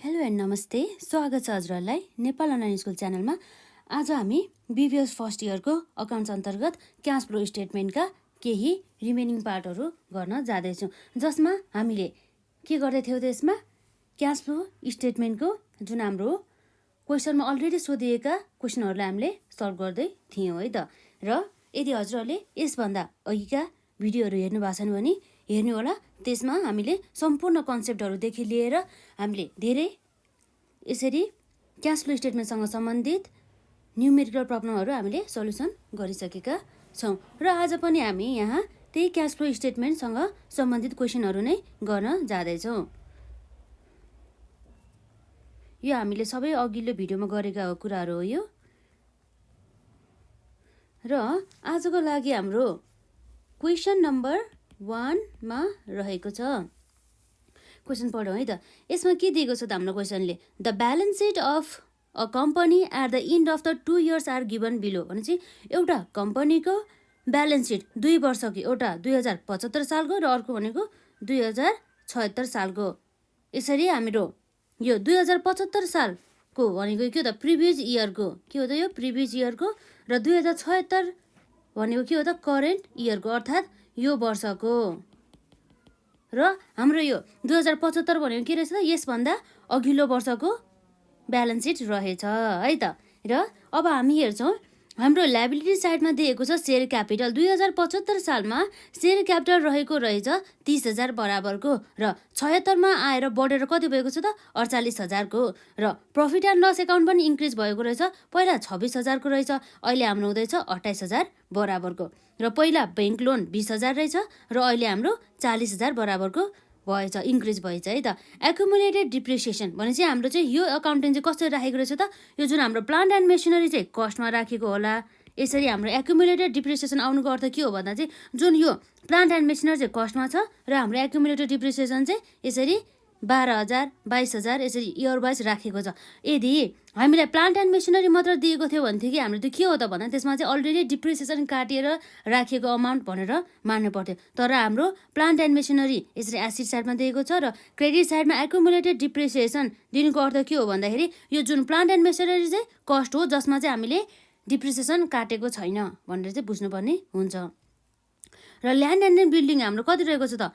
Hello and नमस्ते, स्वागत छ हजुरहरूलाई नेपाल अनलाइन स्कुल च्यानलमा। आज हामी बिबिएस फर्स्ट इयरको अकाउन्ट्स अन्तर्गत क्यास फ्लो स्टेटमेन्टका केही रिमेनिङ पार्टहरू गर्न जाँदैछौँ, जसमा हामीले के गर्दै थियौँ त्यसमा क्यास फ्लो स्टेटमेन्टको जुन हाम्रो क्वेसनमा अलरेडी सोधिएका क्वेसनहरूलाई हामीले सल्भ गर्दै थियौँ है त। र यदि हजुरहरूले यसभन्दा अघिका भिडियोहरू हेर्नु भएको छैन भने हेर्नु होला। त्यसमा हामीले सम्पूर्ण कन्सेप्टहरूदेखि लिएर हामीले धेरै यसरी क्यास फ्लो स्टेटमेन्टसँग सम्बन्धित न्युमेरिकल प्रब्लमहरू हामीले सल्युसन गरिसकेका छौँ। र आज पनि हामी यहाँ त्यही क्यास फ्लो स्टेटमेन्टसँग सम्बन्धित क्वेसनहरू नै गर्न जाँदैछौँ। यो हामीले सबै अघिल्लो भिडियोमा गरेका कुराहरू हो यो। र आजको लागि हाम्रो क्वेसन नम्बर 1 मा रहेको छ। क्वेसन पढौँ है त। यसमा के दिएको छ त हाम्रो क्वेसनले, the balance sheet of a company at the end of the 2 years are given below. भनेपछि एउटा कम्पनीको ब्यालेन्स सिट 2 वर्षको, एउटा 2075 सालको र अर्को भनेको 2076 सालको। यसरी हाम्रो यो 2075 सालको भनेको के हो त, प्रिभियस इयरको के हो त, यो प्रिभियस इयरको, र 2076 भनेको के हो त, करेन्ट इयरको, अर्थात् यो वर्षको। र हाम्रो यो 2075 भनेको के रहेछ त, यसभन्दा अघिल्लो वर्षको ब्यालेन्स सिट रहेछ है त। र अब हामी हेर्छौँ हाम्रो लायबिलिटी साइडमा दिएको छ सेयर क्यापिटल। 2075 सालमा सेयर क्यापिटल रहेको रहेछ 30,000 बराबरको, र 76मा आएर बढेर कति भएको छ त, 48,000 को। र प्रफिट एन्ड लस एकाउन्ट पनि इन्क्रिज भएको रहेछ। पहिला 26,000 को रहेछ, अहिले हाम्रो हुँदैछ 28,000 बराबरको। र पहिला ब्याङ्क लोन 20,000 रहेछ, र अहिले हाम्रो 40,000 बराबरको भएछ, इन्क्रिज भएछ है त। एकुमुलेटेड डिप्रिसिएसन भनेपछि हाम्रो चाहिँ यो अकाउन्टिङ चाहिँ कसरी राखेको रहेछ त, यो जुन हाम्रो प्लान्ट एन्ड मेसिनरी चाहिँ कस्टमा राखेको होला। यसरी हाम्रो एकुमुलेटेड डिप्रिसिएसन आउनुको अर्थ के हो भन्दा चाहिँ जुन यो प्लान्ट एन्ड मेसिनरी चाहिँ कस्टमा छ, र हाम्रो एकुमुलेटेड डिप्रिसिएसन चाहिँ यसरी 12,000 22,000 यसरी इयर वाइज राखेको छ। यदि हामीलाई प्लान्ट एन्ड मेसिनरी मात्र दिएको थियो भने थियो कि हाम्रो त्यो के हो त भन्दा त्यसमा चाहिँ अलरेडी डिप्रिसिएसन काटिएर राखेको अमाउन्ट भनेर मान्नु पर्थ्यो। तर हाम्रो प्लान्ट एन्ड मेसिनरी यसरी एसिड साइडमा दिएको छ, र क्रेडिट साइडमा एकुमुलेटेड डिप्रिसिएसन दिनुको अर्थ के हो भन्दाखेरि यो जुन प्लान्ट एन्ड मेसिनरी चाहिँ कस्ट हो, जसमा चाहिँ हामीले डिप्रिसिएसन काटेको छैन भनेर चाहिँ बुझ्नुपर्ने हुन्छ। र ल्यान्ड एन्ड बिल्डिङ हाम्रो कति रहेको छ त,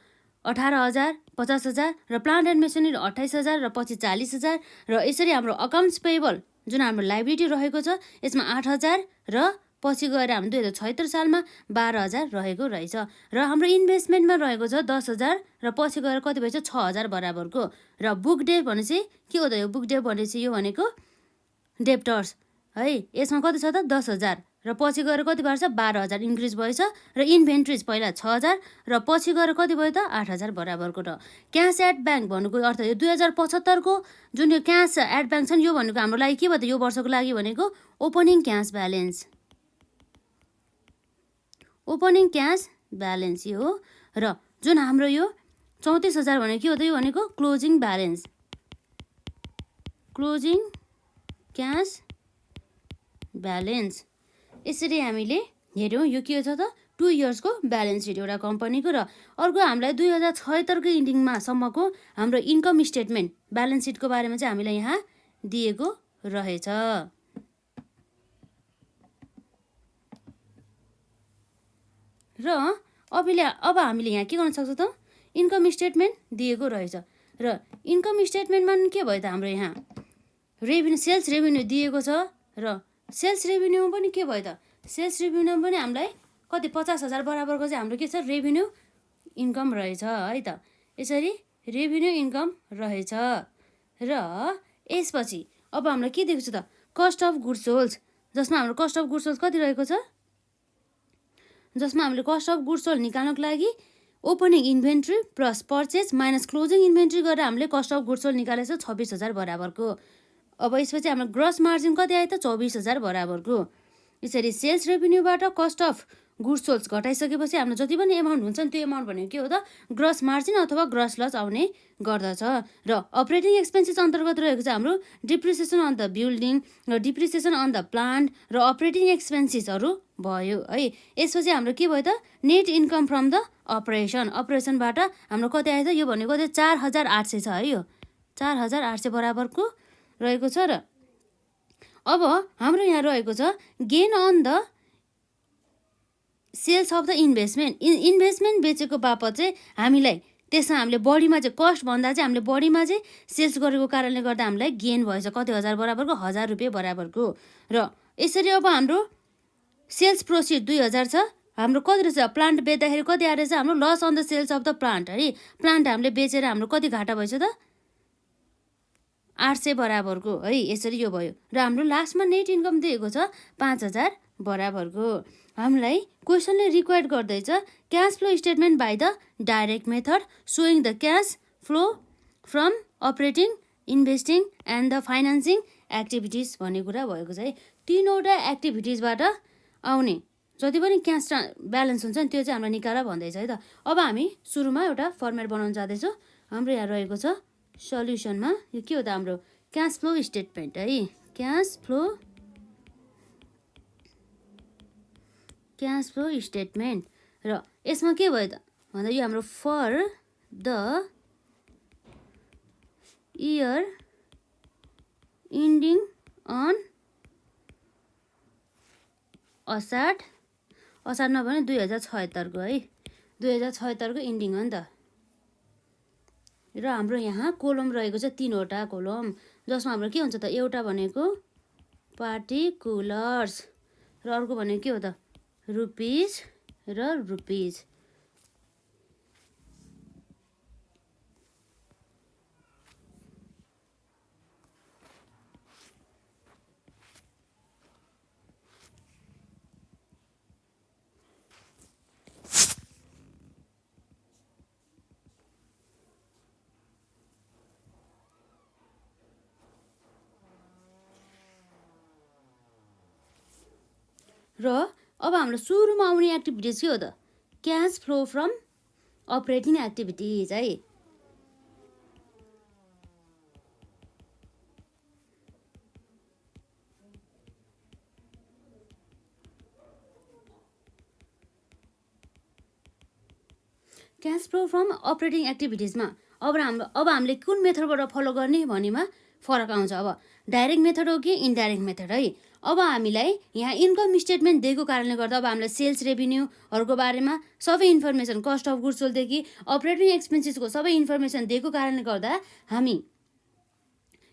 18,000 50,000, र प्लान्ट एन्ड मेसिनरी 28,000, र पछि 40,000। र यसरी हाम्रो अकाउन्ट्स पेएबल जुन हाम्रो लाइबिलिटी रहेको छ यसमा 8,000, र पछि गएर हाम्रो 2076 सालमा 12,000 रहेको रहेछ। र हाम्रो इन्भेस्टमेन्टमा रहेको छ 10,000, र पछि गएर कति भएछ 6,000 बराबरको। र बुक डेप भनेपछि के हो त, यो बुक डेप भनेपछि यो भनेको डेप्टर्स है, यसमा कति छ त 10,000, र पछि गएर कति भएको छ 12,000 इन्क्रिज भएछ। र इन्भेन्ट्रिज पहिला 6,000, र पछि गएर कति भयो त 8,000 बराबरको। र क्यास एट ब्याङ्क भन्नुको अर्थ यो 2075 को जुन यो क्यास एट ब्याङ्क छ नि, यो भनेको हाम्रो लागि के भयो त, यो वर्षको लागि भनेको opening cash balance, opening cash balance यो हो। र जुन हाम्रो यो 34,000 भनेको के हो त, यो भनेको closing balance, closing cash balance. यसरी हामीले हेऱ्यौँ यो के छ त, 2 years को ब्यालेन्स सिट एउटा कम्पनीको। र अर्को हामीलाई 2076 को इन्डिङमा सम्मको हाम्रो इन्कम स्टेटमेन्ट ब्यालेन्स सिटको बारेमा चाहिँ हामीलाई यहाँ दिएको रहेछ। र अब हामीले यहाँ के गर्न सक्छौँ त, इन्कम स्टेटमेन्ट दिएको रहेछ। र इन्कम स्टेटमेन्टमा के भयो त, हाम्रो यहाँ रेभिन्यू सेल्स रेभिन्यू दिएको छ, र सेल्स रेभिन्यूमा पनि के भयो त, सेल्स रेभिन्यूमा पनि हामीलाई कति 50,000 बराबरको चाहिँ हाम्रो के छ, रेभिन्यू इन्कम रहेछ है त। यसरी रेभिन्यू इन्कम रहेछ। र यसपछि अब हामीलाई के दिएको छ त, कस्ट अफ गुड्स सोल्ड, जसमा हाम्रो कस्ट अफ गुड्स सोल्ड कति रहेको छ, जसमा हामीले कस्ट अफ गुड्स सोल्ड निकाल्नको लागि opening inventory plus purchase minus closing inventory गरेर हामीले कस्ट अफ गुड्स सोल्ड निकालेको छ 26,000 बराबरको। अब यसपछि हाम्रो ग्रस मार्जिन कति आयो त, 24,000 बराबरको। यसरी सेल्स रेभिन्यूबाट कस्ट अफ गुड्स सोल्ड घटाइसकेपछि हाम्रो जति पनि एमाउन्ट हुन्छ नि, त्यो एमाउन्ट भनेको के हो त, ग्रस मार्जिन अथवा ग्रस लस आउने गर्दछ। र अपरेटिङ एक्सपेन्सेस अन्तर्गत रहेको छ हाम्रो डिप्रिसिएसन अन द बिल्डिङ, र डिप्रिसिएसन अन द प्लान्ट, र अपरेटिङ एक्सपेन्सेसहरू भयो है। यसपछि हाम्रो के भयो त, नेट इन्कम फ्रम द अपरेसनबाट हाम्रो कति आयो त, यो भनेको चाहिँ 4,800 छ है, यो 4800 बराबरको रहेको छ। र अब हाम्रो यहाँ रहेको छ gain on the sales of the investment बेचेको बापत चाहिँ हामीलाई त्यसमा हामीले बढीमा चाहिँ कस्ट भन्दा चाहिँ हामीले बढीमा चाहिँ सेल्स गरेको कारणले गर्दा हामीलाई गेन भएछ कति हजार बराबरको 1000 रुपियाँ बराबरको। र यसरी अब हाम्रो सेल्स प्रोसिड 2000 छ। हाम्रो कति रहेछ प्लान्ट बेच्दाखेरि कति आएर चाहिँ हाम्रो loss on the sales of the plant है। प्लान्ट हामीले बेचेर हाम्रो कति घाटा भएछ त 800 बराबरको है। यसरी यो भयो र हाम्रो लास्टमा नेट इन्कम दिएको छ 5000 बराबरको। हामीलाई क्वेसनले रिक्वायर्ड गर्दैछ cash flow statement by the direct method showing the cash flow from operating investing and the financing activities भन्ने कुरा भएको छ है। 3वटा एक्टिभिटिजबाट आउने जति पनि क्यास ब्यालेन्स हुन्छ नि त्यो चाहिँ हामीलाई निकाल भन्दैछ है त। अब हामी सुरुमा एउटा फर्मेट बनाउन जाँदैछौँ। हाम्रो यहाँ रहेको छ सल्युसनमा यो के हो त हाम्रो क्यास फ्लो स्टेटमेन्ट है। क्यास फ्लो स्टेटमेन्ट र यसमा के भयो त भन्दा यो हाम्रो for the year ending on असाढ नभने 2076 को है। 2076 को इन्डिङ हो नि त। र हाम्रो यहाँ कोलम रहेको छ 3वटा कोलम जसमा हाम्रो के हुन्छ त एउटा भनेको पार्टिकुलर्स र अर्को भनेको के हो त रुपिज र रुपिज। र अब हाम्रो सुरुमा आउने एक्टिभिटिज के हो त cash flow from operating activities है। क्यास फ्लो फ्रम अपरेटिङ एक्टिभिटिजमा अब हामीले कुन मेथडबाट फलो गर्ने भन्नेमा फरक आउँछ। अब डाइरेक्ट मेथड हो कि इन्डाइरेक्ट मेथड है। अब हामीलाई यहाँ इन्कम स्टेटमेन्ट दिएको कारणले गर्दा अब हामीलाई सेल्स रेभिन्यूहरूको बारेमा सबै इन्फर्मेसन कस्ट अफ गुड्स सोल्डदेखि अपरेटिङ एक्सपेन्सेसको सबै इन्फर्मेसन दिएको कारणले गर्दा हामी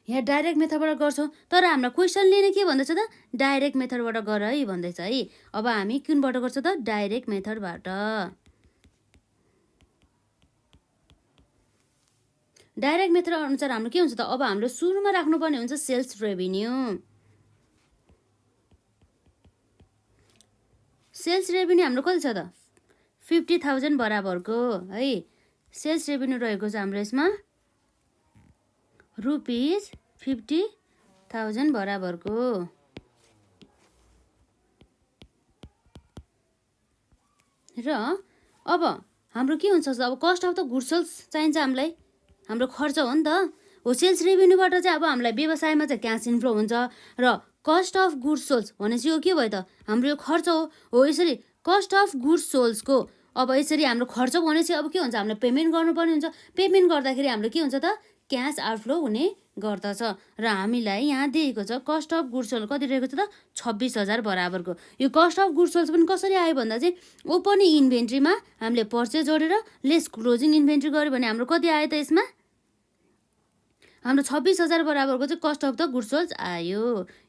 यहाँ डाइरेक्ट मेथडबाट गर्छौँ। तर हाम्रो क्वेसनले नै के भन्दैछ त डाइरेक्ट मेथडबाट गर है भन्दैछ है। अब हामी कुनबाट गर्छौँ त डाइरेक्ट मेथडबाट। डाइरेक्ट मेथड अनुसार हाम्रो के हुन्छ त अब हाम्रो सुरुमा राख्नुपर्ने हुन्छ सेल्स रेभिन्यू। सेल्स रेभिन्यू हाम्रो कति छ त 50,000 बराबरको है। सेल्स रेभिन्यू रहेको छ हाम्रो यसमा रुपिज 50,000 बराबरको। र अब हाम्रो के हुन्छ अब cost of the goods sold चाहिन्छ हामीलाई हाम्रो खर्च हो नि त हो। सेल्स रेभिन्यूबाट चाहिँ अब हामीलाई व्यवसायमा चाहिँ क्यास इन्फ्लो हुन्छ र कस्ट अफ गुड्स सोल्स भनेपछि यो के भयो त हाम्रो यो खर्च हो। यसरी कस्ट अफ गुड्स सोल्सको अब यसरी हाम्रो खर्च भनेपछि अब के हुन्छ हामीले पेमेन्ट गर्नुपर्ने हुन्छ। पेमेन्ट गर्दाखेरि हाम्रो के हुन्छ त क्यास आउटफ्लो हुने गर्दछ। र हामीलाई यहाँ दिएको छ कस्ट अफ गुड्स सोल्ड कति रहेको छ त 26,000 बराबरको। यो कस्ट अफ गुड्स सोल्ड पनि कसरी आयो भन्दा चाहिँ ओपनिङ इन्भेन्ट्रीमा हामीले पर्चेज जोडेर लेस क्लोजिङ इन्भेन्ट्री गऱ्यो भने हाम्रो कति आयो त यसमा हाम्रो 26,000 बराबरको चाहिँ cost of the goods sold आयो।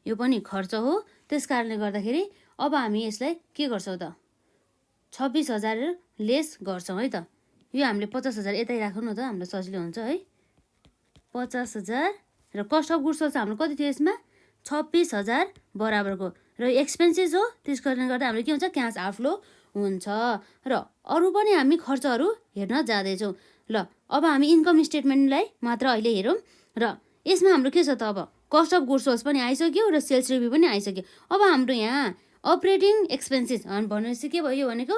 यो पनि खर्च हो। त्यस कारणले गर्दाखेरि अब हामी यसलाई के गर्छौँ त 26,000 लेस गर्छौँ है त। यो हामीले 50,000 यतै राख्नु त हामीलाई सजिलो हुन्छ है। 50,000 र कस्ट अफ गुड्स सोल्ड हाम्रो कति थियो यसमा 26,000 बराबरको र एक्सपेन्सेस हो। त्यस कारणले गर्दा हाम्रो के हुन्छ क्यास आउटफ्लो हुन्छ। र अरू पनि हामी खर्चहरू हेर्न जाँदैछौँ। ल अब हामी इन्कम स्टेटमेन्टलाई मात्र अहिले हेरौँ। र यसमा हाम्रो के छ त अब कस्ट अफ गुड्स सोल्ड पनि आइसक्यो र सेल्स रिभ्यू पनि आइसक्यो। अब हाम्रो यहाँ अपरेटिङ एक्सपेन्सेस भनेपछि के भयो भनेको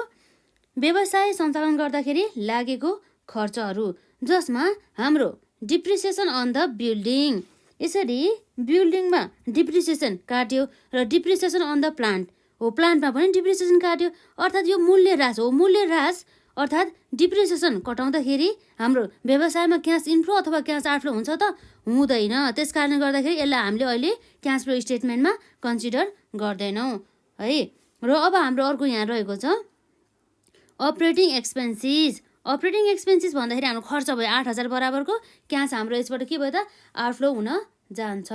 व्यवसाय सञ्चालन गर्दाखेरि लागेको खर्चहरू जसमा हाम्रो डिप्रिसिएसन अन द बिल्डिङ। यसरी बिल्डिङमा डिप्रिसिएसन काट्यो र डिप्रिसिएसन अन द प्लान्ट हो। प्लान्टमा पनि डिप्रिसिएसन काट्यो अर्थात् यो मूल्य ह्रास हो। मूल्य ह्रास अर्थात् डिप्रिसिएसन घटाउँदाखेरि हाम्रो व्यवसायमा क्यास इन्फ्लो अथवा क्यास आउटफ्लो हुन्छ त हुँदैन। त्यस कारणले गर्दाखेरि यसलाई हामीले अहिले क्यास फ्लो स्टेटमेन्टमा कन्सिडर गर्दैनौँ है। र अब हाम्रो अर्को यहाँ रहेको छ अपरेटिङ एक्सपेन्सिस। अपरेटिङ एक्सपेन्सिस भन्दाखेरि हाम्रो खर्च भयो 8,000 बराबरको, क्यास हाम्रो यसबाट के भयो त आउटफ्लो हुन जान्छ।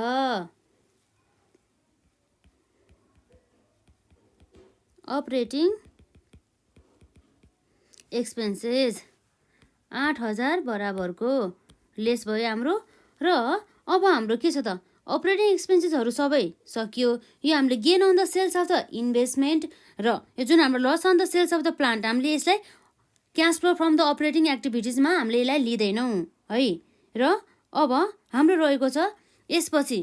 अपरेटिङ एक्सपेन्सेस 8,000 बराबरको लेस भयो हाम्रो। र अब हाम्रो के छ त अपरेटिङ एक्सपेन्सेसहरू सबै सकियो। यो हामीले gain on the sales of the investment र यो जुन हाम्रो loss on the sales of the plant हामीले यसलाई cash flow from the operating एक्टिभिटिजमा हामीले यसलाई लिँदैनौँ है। र अब हाम्रो रहेको छ यसपछि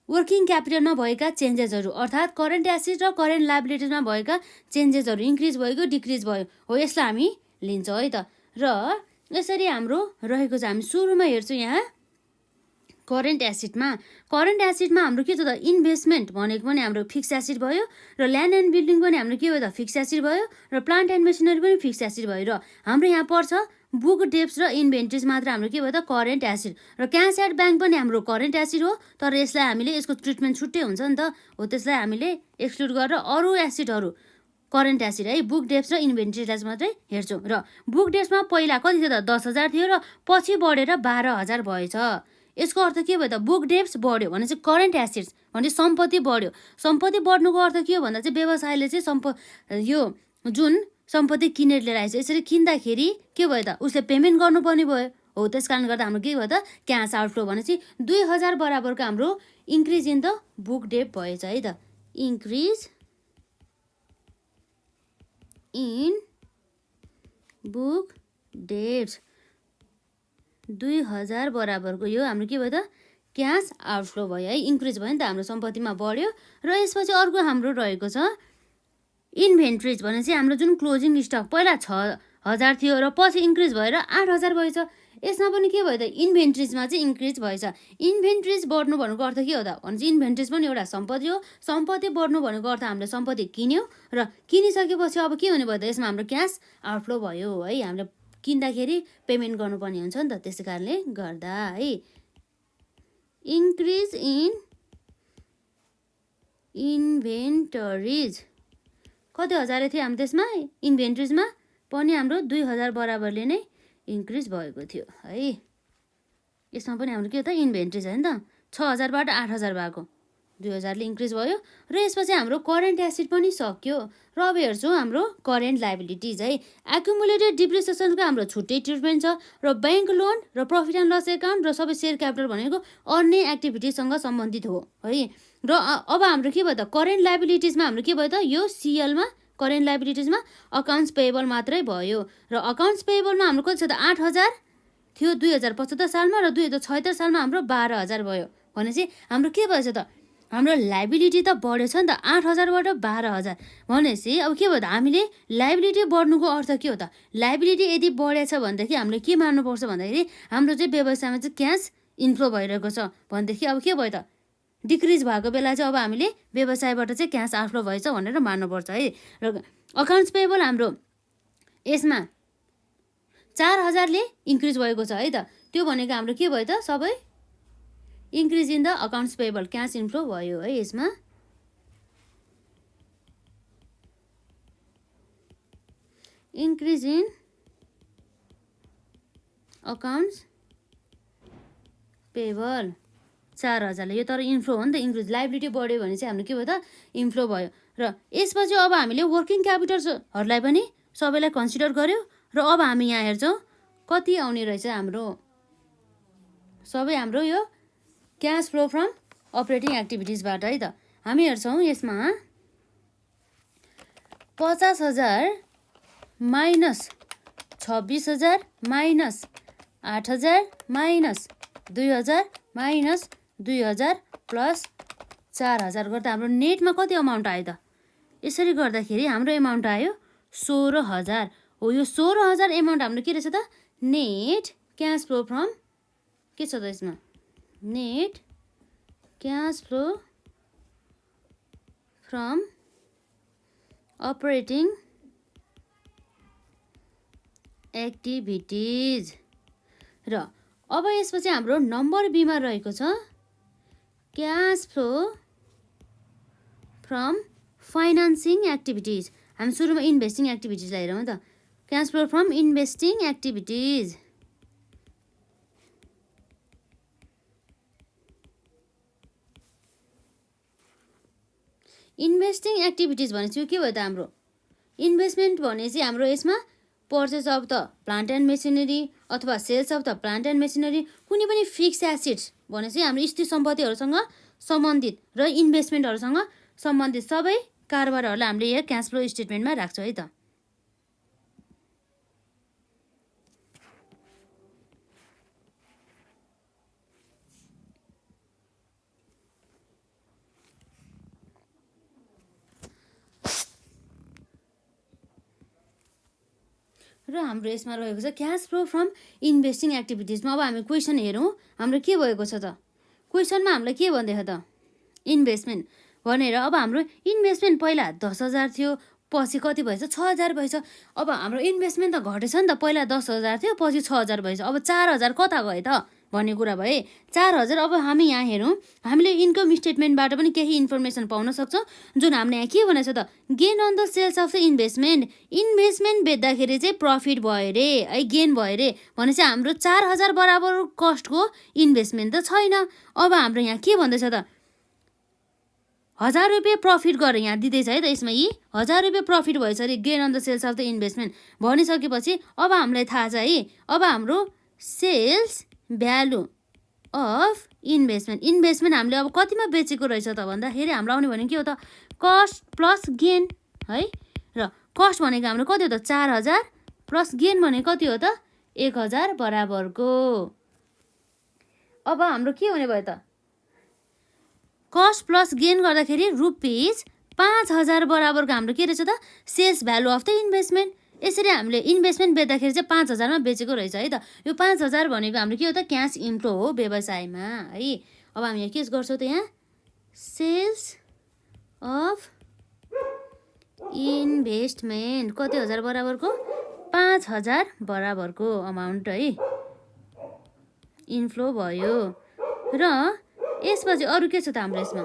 वर्किङ क्यापिटलमा भएका चेन्जेसहरू अर्थात् करेन्ट एसेट र करेन्ट लायबिलिटिजमा भएका चेन्जेसहरू इन्क्रिज भयो कि डिक्रिज भयो हो, यसलाई हामी लिन्छौँ है त। र यसरी हाम्रो रहेको छ हामी सुरुमा हेर्छौँ यहाँ करेन्ट एसेटमा। करेन्ट एसेटमा हाम्रो के छ त इन्भेस्टमेन्ट भनेको पनि हाम्रो फिक्स एसेट भयो र ल्यान्ड एन्ड बिल्डिङ पनि हाम्रो के भयो त फिक्स एसेट भयो र प्लान्ट एन्ड मेसिनरी पनि फिक्स एसेट भयो। र हाम्रो यहाँ पर्छ बुक डेप्स र इन्भेन्ट्रिज मात्र हाम्रो के भयो त करेन्ट एसेट र क्यास एट ब्याङ्क पनि हाम्रो करेन्ट एसेट हो, तर यसलाई हामीले यसको ट्रिटमेन्ट छुट्टै हुन्छ नि त हो, त्यसलाई हामीले एक्सक्लुड गरेर अरू एसेटहरू करेन्ट एसेट है बुक डेप्स र इन्भेन्ट्रिजलाई मात्रै हेर्छौँ। र बुक डेप्समा पहिला कति थियो त 10,000 थियो र पछि बढेर 12,000 भएछ। यसको अर्थ के भयो त बुक डेप्स बढ्यो भने चाहिँ करेन्ट एसेट्स भने सम्पत्ति बढ्यो। सम्पत्ति बढ्नुको अर्थ के हो भन्दा चाहिँ व्यवसायले चाहिँ यो जुन सम्पत्ति किनेर लिएर आएछ यसरी किन्दाखेरि के भयो त उसले पेमेन्ट गर्नुपर्ने भयो हो। त्यस कारणले गर्दा हाम्रो के भयो त क्यास आउटफ्लो भनेपछि 2,000 बराबरको हाम्रो इन्क्रिज इन द बुक डेप भएछ है त। इन्क्रिज इन बुक डेप्स 2,000 बराबरको यो हाम्रो के भयो त क्यास आउटफ्लो भयो है, इन्क्रिज भयो नि त हाम्रो सम्पत्तिमा बढ्यो। र यसपछि अर्को हाम्रो रहेको छ इन्भेन्ट्रिज भने चाहिँ हाम्रो जुन क्लोजिङ स्टक पहिला 6,000 थियो र पछि इन्क्रिज भएर 8,000 भएछ। यसमा पनि के भयो त इन्भेन्ट्रिजमा चाहिँ इन्क्रिज भएछ। इन्भेन्ट्रिज बढ्नु भनेको अर्थ के हो त भने चाहिँ इन्भेन्ट्रिज पनि एउटा सम्पत्ति हो। सम्पत्ति बढ्नु भनेको अर्थ हामीले सम्पत्ति किन्यो र किनिसकेपछि अब के हुने भयो त यसमा हाम्रो क्यास आउटफ्लो भयो है। हामीले किन्दाखेरि पेमेन्ट गर्नुपर्ने हुन्छ नि त, त्यसै कारणले गर्दा है। इन्क्रिज इन इन्भेन्टरिज कति हजार थियो हाम्रो त्यसमा इन्भेन्ट्रिजमा पनि हाम्रो 2,000 बराबरले नै इन्क्रिज भएको थियो है। यसमा पनि हाम्रो के हो त इन्भेन्ट्रिज होइन त 6,000बाट 8,000 भएको 2,000ले इन्क्रिज भयो। र यसपछि हाम्रो करेन्ट एसेट पनि सक्यो। र अब हेर्छौँ हाम्रो करेन्ट लायबिलिटिज है। एकुमुलेटेड डिप्रिसिएसनको हाम्रो छुट्टै ट्रिटमेन्ट छ र ब्याङ्क लोन र प्रफिट एन्ड लस एकाउन्ट र सबै सेयर क्यापिटल भनेको अन्य एक्टिभिटिजसँग सम्बन्धित हो है। र अब हाम्रो के भयो त करेन्ट लायबिलिटिजमा हाम्रो के भयो त यो सिएलमा करेन्ट लायबिलिटिजमा अकाउन्ट्स पेएबल मात्रै भयो। र अकाउन्ट्स पेएबलमा हाम्रो कति छ त 8,000 थियो 2075 सालमा र 2076 सालमा हाम्रो 12,000 भयो। भनेपछि हाम्रो के भएछ त हाम्रो लायबिलिटी त बढेछ नि त 8,000बाट 12,000 भनेपछि अब के भयो त हामीले लायबिलिटी बढ्नुको अर्थ के हो त लायबिलिटी यदि बढेछ भनेदेखि हामीले के मान्नुपर्छ भन्दाखेरि हाम्रो चाहिँ व्यवसायमा चाहिँ क्यास इन्फ्लो भइरहेको छ भनेदेखि अब के भयो त डिक्रिज भएको बेला चाहिँ अब हामीले व्यवसायबाट चाहिँ क्यास आउटफ्लो भएछ भनेर मान्नुपर्छ है। र अकाउन्ट्स पेएबल हाम्रो यसमा 4,000ले इन्क्रिज भएको छ है त। त्यो भनेको हाम्रो के भयो त सबै increase in the accounts payable cash inflow भयो है। यसमा इन्क्रिज इन अकाउन्ट्स पेएबल 4,000ले यो तर इन्फ्लो हो नि त इन्क्रिज लायबिलिटी बढ्यो भने चाहिँ हाम्रो के भयो त इन्फ्लो भयो। र यसपछि अब हामीले वर्किङ क्यापिटल्सहरूलाई पनि सबैलाई कन्सिडर गर्यो। र अब हामी यहाँ हेर्छौँ कति आउने रहेछ हाम्रो सबै हाम्रो यो क्यास फ्लो फ्रम अपरेटिङ एक्टिभिटिजबाट है त। हामी हेर्छौँ यसमा 50,000 minus 26,000 minus 8,000 minus 2,000 minus 2,000 plus 4,000 गर्दा हाम्रो नेटमा कति अमाउन्ट आयो त यसरी गर्दाखेरि हाम्रो एमाउन्ट आयो 16,000 हो। यो 16,000 एमाउन्ट हाम्रो के रहेछ त नेट क्यास फ्लो फ्रम के छ त यसमा net cash flow from operating activities. र अब यसपछि हाम्रो नम्बर बीमा रहेको छ cash flow from financing activities. हामी सुरुमा इन्भेस्टिङ एक्टिभिटिजलाई हेरौँ त। Cash flow from investing activities. Investing activities भनेपछि के भयो त हाम्रो इन्भेस्टमेन्ट भनेपछि हाम्रो यसमा purchase of the plant and machinery अथवा sales of the plant and machinery, कुनै पनि फिक्स एसेट्स भनेपछि हाम्रो स्थिर सम्पत्तिहरूसँग सम्बन्धित र इन्भेस्टमेन्टहरूसँग सम्बन्धित सबै कारोबारहरूलाई हामीले यहाँ क्यास फ्लो स्टेटमेन्टमा राख्छौँ है त। र हाम्रो यसमा रहेको छ क्यास फ्लो फ्रम इन्भेस्टिङ एक्टिभिटिजमा। अब हामी क्वेसन हेरौँ हाम्रो के भएको छ त। क्वेसनमा हामीलाई के भन्दैछ त इन्भेस्टमेन्ट भनेर। अब हाम्रो इन्भेस्टमेन्ट पहिला 10,000 थियो, पछि कति भएछ 6,000 भएछ। अब हाम्रो इन्भेस्टमेन्ट त घटेछ नि त, पहिला 10,000 थियो पछि 6,000 भएछ। अब 4,000 कता गयो त भन्ने कुरा भए 4,000। अब हामी यहाँ हेरौँ हामीले इन्कम स्टेटमेन्टबाट पनि केही इन्फर्मेसन पाउन सक्छौँ जुन हामीले यहाँ के भनेको छ त gain on the sales of the investment. Investment बेच्दाखेरि चाहिँ प्रफिट भयो रे है, गेन भयो रे भनेपछि हाम्रो 4,000 बराबर कस्टको इन्भेस्टमेन्ट त छैन। अब हाम्रो यहाँ के भन्दैछ त 1,000 रुपियाँ प्रफिट गरेर यहाँ दिँदैछ है त। यसमा यी 1,000 रुपियाँ प्रफिट भएछ अरे gain on the sales of the investment भनिसकेपछि अब हामीलाई थाहा छ है अब हाम्रो sales value of investment. Investment हामीले अब कतिमा बेचेको रहेछ त भन्दाखेरि हाम्रो आउने भनेको के हो त कस्ट प्लस गेन है। र कस्ट भनेको हाम्रो कति हो त 4,000 प्लस गेन भनेको कति हो त 1,000 बराबरको। अब हाम्रो के हुने भयो त कस्ट प्लस गेन गर्दाखेरि रुपिस 5,000 बराबरको हाम्रो के रहेछ त sales value of the investment. यसरी हामीले इन्भेस्टमेन्ट बेच्दाखेरि चाहिँ 5,000 मा बेचेको रहेछ है त। यो 5,000 भनेको हाम्रो के हो त क्यास इन्फ्लो हो व्यवसायमा है। अब हामी यहाँ के गर्छौँ त यहाँ सेल्स अफ इन्भेस्टमेन्ट कति हजार बराबरको 5,000 बराबरको अमाउन्ट है इन्फ्लो भयो। र यसपछि अरू के छ त हाम्रो यसमा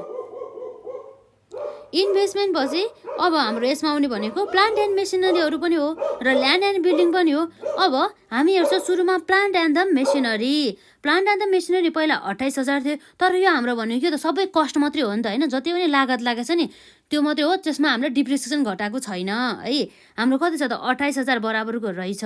इन्भेस्टमेन्ट पछि अब हाम्रो यसमा आउने भनेको प्लान्ट एन्ड मेसिनरीहरू पनि हो र ल्यान्ड एन्ड बिल्डिङ पनि हो। अब हामी हेर्छौँ सुरुमा plant and the machinery. Plant and the machinery पहिला 28,000 थियो, तर यो हाम्रो भनेको के त सबै कस्ट मात्रै हो नि त होइन, जति पनि लागत लागेको छ नि त्यो मात्रै हो, त्यसमा हामीले डिप्रिसिएसन घटाएको छैन है। हाम्रो कति छ त 28,000 बराबरको रहेछ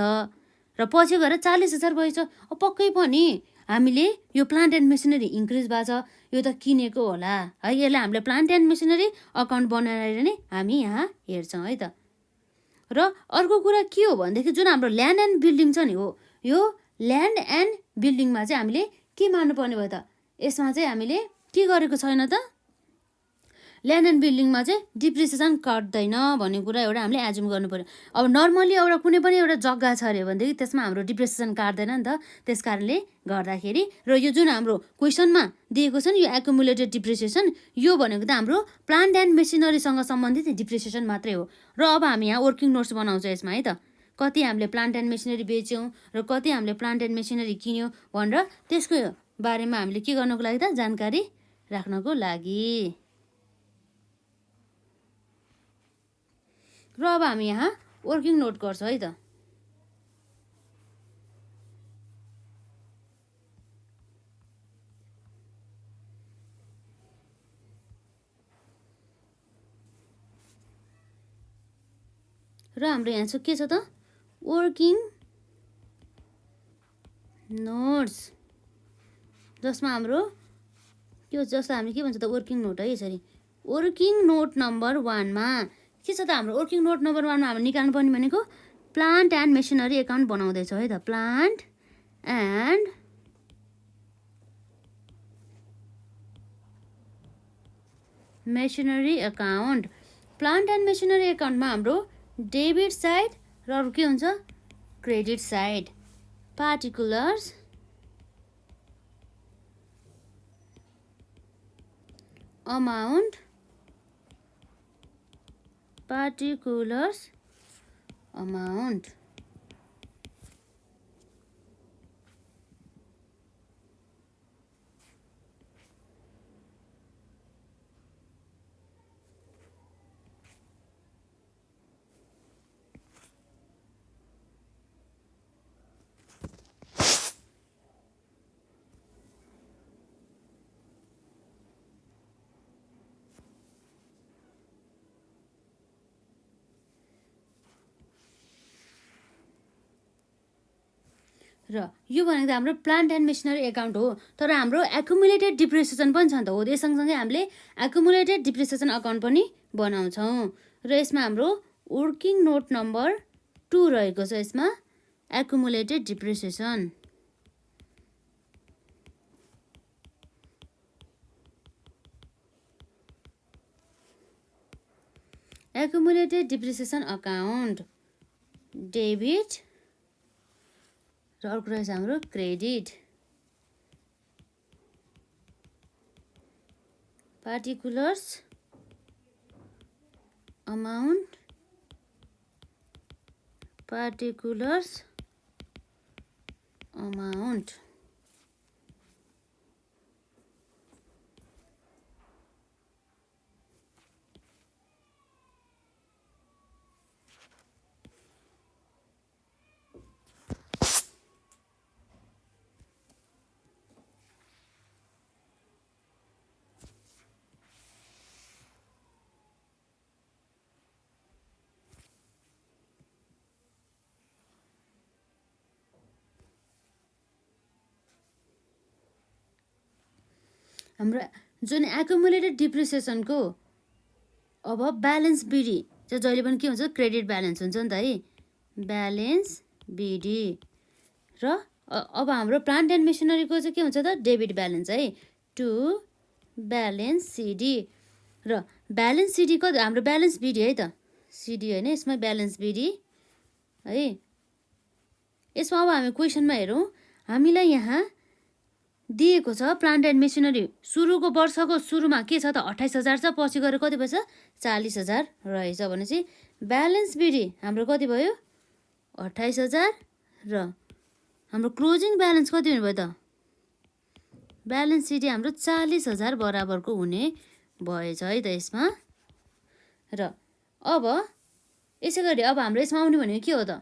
र पछि गएर 40,000 भएछ। अब पक्कै पनि हामीले यो प्लान्ट एन्ड मेसिनरी इन्क्रिज भएको छ, यो त किनेको होला है। यसलाई हामीले प्लान्ट एन्ड मेसिनरी अकाउन्ट बनाएर नै हामी यहाँ हेर्छौँ है त। र अर्को कुरा के हो भनेदेखि जुन हाम्रो ल्यान्ड एन्ड बिल्डिङ छ नि हो, यो ल्यान्ड एन्ड बिल्डिङमा चाहिँ हामीले के मान्नुपर्ने भयो त यसमा चाहिँ हामीले के गरेको छैन त ल्यान्ड एन्ड बिल्डिङमा चाहिँ डिप्रिसिएसन काट्दैन भन्ने कुरा एउटा हामीले एजुम गर्नु पर्यो। अब नर्मली एउटा कुनै पनि एउटा जग्गा छ अरे भनेदेखि त्यसमा हाम्रो डिप्रिसिएसन काट्दैन नि त, त्यस कारणले गर्दाखेरि। र यो जुन हाम्रो क्वेसनमा दिएको छ नि यो एकुमुलेटेड डिप्रिसिएसन यो भनेको त हाम्रो प्लान्ट एन्ड मेसिनरीसँग सम्बन्धित डिप्रिसिएसन मात्रै हो। र अब हामी यहाँ वर्किङ नोट्स बनाउँछौँ यसमा है त, कति हामीले प्लान्ट एन्ड मेसिनरी बेच्यौँ र कति हामीले प्लान्ट एन्ड मेसिनरी किन्यौँ भनेर त्यसको बारेमा हामीले के गर्नको लागि त जानकारी राख्नको लागि। र अब हामी यहाँ वर्किङ नोट गर्छौँ है त। र हाम्रो यहाँ चाहिँ के छ त वर्किङ नोट्स, जसमा हाम्रो के जसलाई हामी के भन्छ त वर्किङ नोट है। यसरी वर्किङ नोट नम्बर 1 मा के छ त हाम्रो वर्किङ नोट नम्बर 1 मा हामीले निकाल्नु पर्ने भनेको प्लान्ट एन्ड मेसिनरी एकाउन्ट बनाउँदैछौँ है त। Plant and machinery account. Plant and machinery एकाउन्टमा हाम्रो डेबिट साइड र अरू के हुन्छ credit side. Particulars amount particulars amount र यो भनेको हाम्रो प्लान्ट एन्ड मेसिनरी एकाउन्ट हो, तर हाम्रो एकुमुलेटेड डिप्रिसिएसन पनि छ नि त हो। त्यस सँगसँगै हामीले एकुमुलेटेड डिप्रिसिएसन अकाउन्ट पनि बनाउँछौँ र यसमा हाम्रो वर्किङ नोट नम्बर 2 रहेको छ। यसमा एकुमुलेटेड डिप्रिसिएसन अकाउन्ट डेबिट र अर्को रहेछ हाम्रो क्रेडिट। पार्टिकुलर्स अमाउन्ट हाम्रो जुन एकुमुलेटेड डिप्रिसिएसनको अब ब्यालेन्स बिडी चाहिँ जहिले पनि के हुन्छ, क्रेडिट ब्यालेन्स हुन्छ नि त है, ब्यालेन्स बिडी। र अब हाम्रो प्लान्ट एन्ड मेसिनरीको चाहिँ के हुन्छ त, डेबिट ब्यालेन्स है, टु ब्यालेन्स सिडी। र ब्यालेन्स सिडी कति, हाम्रो ब्यालेन्स बिडी है त, सिडी होइन, यसमा ब्यालेन्स बिडी है। यसमा अब हामी क्वेसनमा हेरौँ, हामीलाई यहाँ दिएको छ प्लान्ट एन्ड मेसिनरी सुरुको वर्षको सुरुमा के छ त 28,000 छ, पछि गएर कति भएछ 40,000 रहेछ भनेपछि ब्यालेन्स बिडी हाम्रो कति भयो 28,000 र हाम्रो क्लोजिङ ब्यालेन्स कति हुने भयो त, ब्यालेन्स सिडी हाम्रो 40,000 बराबरको हुने भएछ है त यसमा। र अब यसै गरी अब हाम्रो यसमा आउने भनेको के हो त,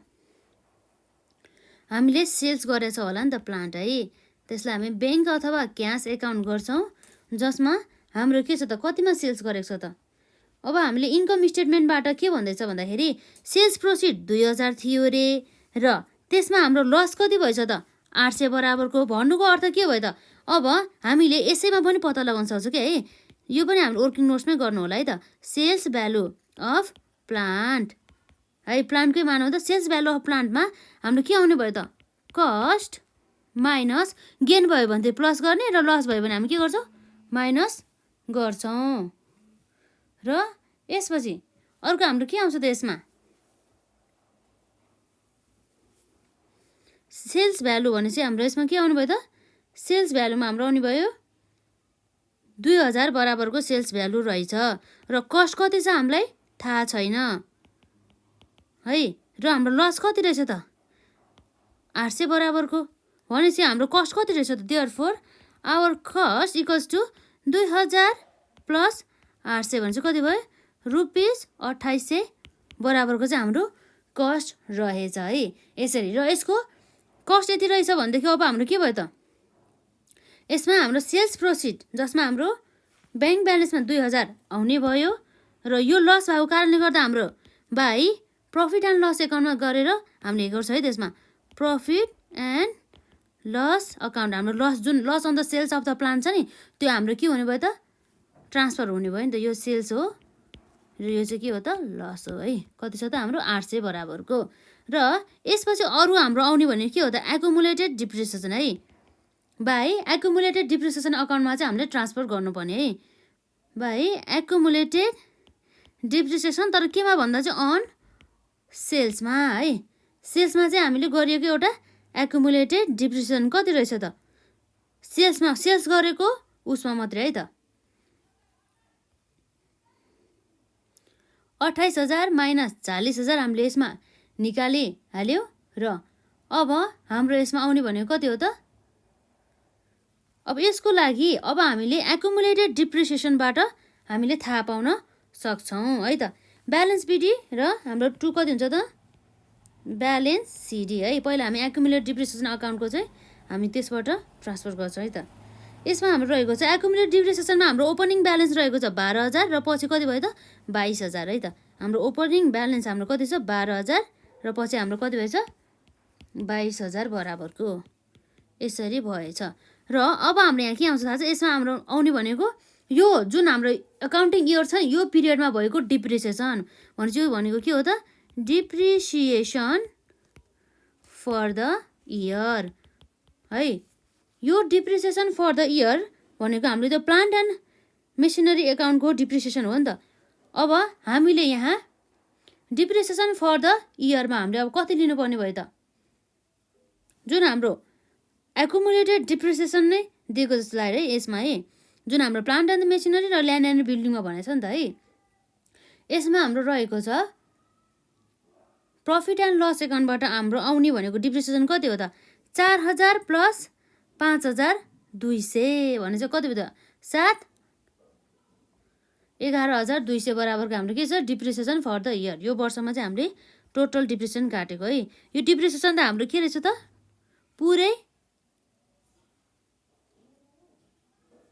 हामीले सेल्स गरेछ होला नि त प्लान्ट है, त्यसलाई हामी ब्याङ्क अथवा क्यास एकाउन्ट गर्छौँ, जसमा हाम्रो के छ त, कतिमा सेल्स गरेको छ त। अब हामीले इन्कम स्टेटमेन्टबाट के भन्दैछ भन्दाखेरि सेल्स प्रोसिड 2,000 थियो रे, र त्यसमा हाम्रो लस कति भएछ त 800 बराबरको। भन्नुको अर्थ के भयो त, अब हामीले यसैमा पनि पत्ता लगाउन सक्छौँ कि है, यो पनि हाम्रो वर्किङ नोट्समै गर्नु होला है त। सेल्स भ्यालु अफ प्लान्ट है, प्लान्टकै मानौँ त, सेल्स भ्यालु अफ प्लान्टमा हाम्रो के आउने भयो त, कस्ट माइनस गेन भयो भने चाहिँ प्लस गर्ने, र लस भयो भने हामी के गर्छौँ, माइनस गर्छौँ। र यसपछि अर्को हाम्रो के आउँछ त, यसमा सेल्स भ्यालु भने चाहिँ हाम्रो यसमा के आउनु भयो त, सेल्स भ्यालुमा हाम्रो आउने भयो 2,000 बराबरको सेल्स भ्यालु रहेछ, र कस्ट कति छ हामीलाई थाहा छैन है, र हाम्रो लस कति रहेछ त 800 बराबरको, भनेपछि हाम्रो कस्ट कति रहेछ त, therefore our cost equals to 2,000 plus 800 भनेपछि कति भयो ₹2800 बराबरको चाहिँ हाम्रो कस्ट रहेछ है यसरी। र यसको कस्ट यति रहेछ भनेदेखि अब हाम्रो के भयो त, यसमा हाम्रो सेल्स प्रोसिड जसमा हाम्रो ब्याङ्क ब्यालेन्समा 2,000 आउने भयो, र यो लस भएको कारणले गर्दा हाम्रो बाई प्रफिट एन्ड लस एकाउन्टमा गरेर हामीले गर्छ है, त्यसमा प्रफिट एन्ड लस अकाउन्ट हाम्रो लस, जुन loss on the sales of the plant छ नि, त्यो हाम्रो के हुने भयो त, ट्रान्सफर हुने भयो नि त, यो सेल्स हो र यो चाहिँ के हो त, लस हो है। कति छ त हाम्रो 800 बराबरको। र यसपछि अरू हाम्रो आउने भनेको के हो त, एकुमुलेटेड डिप्रिसिएसन है, बाई एकुमुलेटेड डिप्रिसिएसन अकाउन्टमा चाहिँ हामीले ट्रान्सफर गर्नुपर्ने है, बाई एकुमुलेटेड डिप्रिसिएसन, तर केमा भन्दा चाहिँ अन सेल्समा है, सेल्समा चाहिँ हामीले गरिएको एउटा एकुमुलेटेड डिप्रिसिएसन कति रहेछ त, सेल्समा सेल्स गरेको उसमा मात्रै है त, 28,000 माइनस 40,000 हामीले यसमा निकालिहाल्यो। र अब हाम्रो यसमा आउने भनेको कति हो त, अब यसको लागि अब हामीले एकुमुलेटेड डिप्रिसिएसनबाट हामीले थाहा पाउन सक्छौँ है त। ब्यालेन्स बिडी र हाम्रो 2 कति हुन्छ त, ब्यालेन्स सिडी है। पहिला हामी एकुमुलेटेड डिप्रिसिएसन अकाउन्टको चाहिँ हामी त्यसबाट ट्रान्सफर गर्छौँ है त। यसमा हाम्रो रहेको छ एकुमुलेटेड डिप्रिसिएसनमा हाम्रो ओपनिङ ब्यालेन्स रहेको छ 12,000 र पछि कति भयो त 22,000 है त। हाम्रो ओपनिङ ब्यालेन्स हाम्रो कति छ 12,000 र पछि हाम्रो कति भएछ 22,000 बराबरको यसरी भएछ। र अब हाम्रो यहाँ के आउँछ थाहा छ? यसमा हाम्रो आउने भनेको यो जुन हाम्रो अकाउन्टिङ इयर छ यो पिरियडमा भएको डिप्रिसिएसन भनेपछि यो भनेको के हो त? डिप्रिसिएसन फर द इयर है। यो डिप्रिसिएसन फर द इयर भनेको हामीले त्यो प्लान्ट एन्ड मेसिनरी एकाउन्टको डिप्रिसिएसन हो नि त। अब हामीले यहाँ डिप्रिसिएसन फर द इयरमा हामीले अब कति लिनुपर्ने भयो त? जुन हाम्रो एकुमुलेटेड डिप्रिसिएसन नै दिएको जस्तो लाग्यो है यसमा है, जुन हाम्रो प्लान्ट एन्ड मेसिनरी र ल्यान्ड एन्ड बिल्डिङमा भनेको छ नि त है। यसमा हाम्रो रहेको छ प्रफिट एन्ड लस एकाउन्टबाट हाम्रो आउने भनेको डिप्रिसिएसन कति हो त? 4,000 प्लस 5,200 भने चाहिँ कति भयो त? 11,200 बराबरको हाम्रो के छ? Depreciation for the year. यो वर्षमा चाहिँ हामीले टोटल डिप्रिसिएसन काटेको है। यो डिप्रिसिएसन त हाम्रो के रहेछ त? पुरै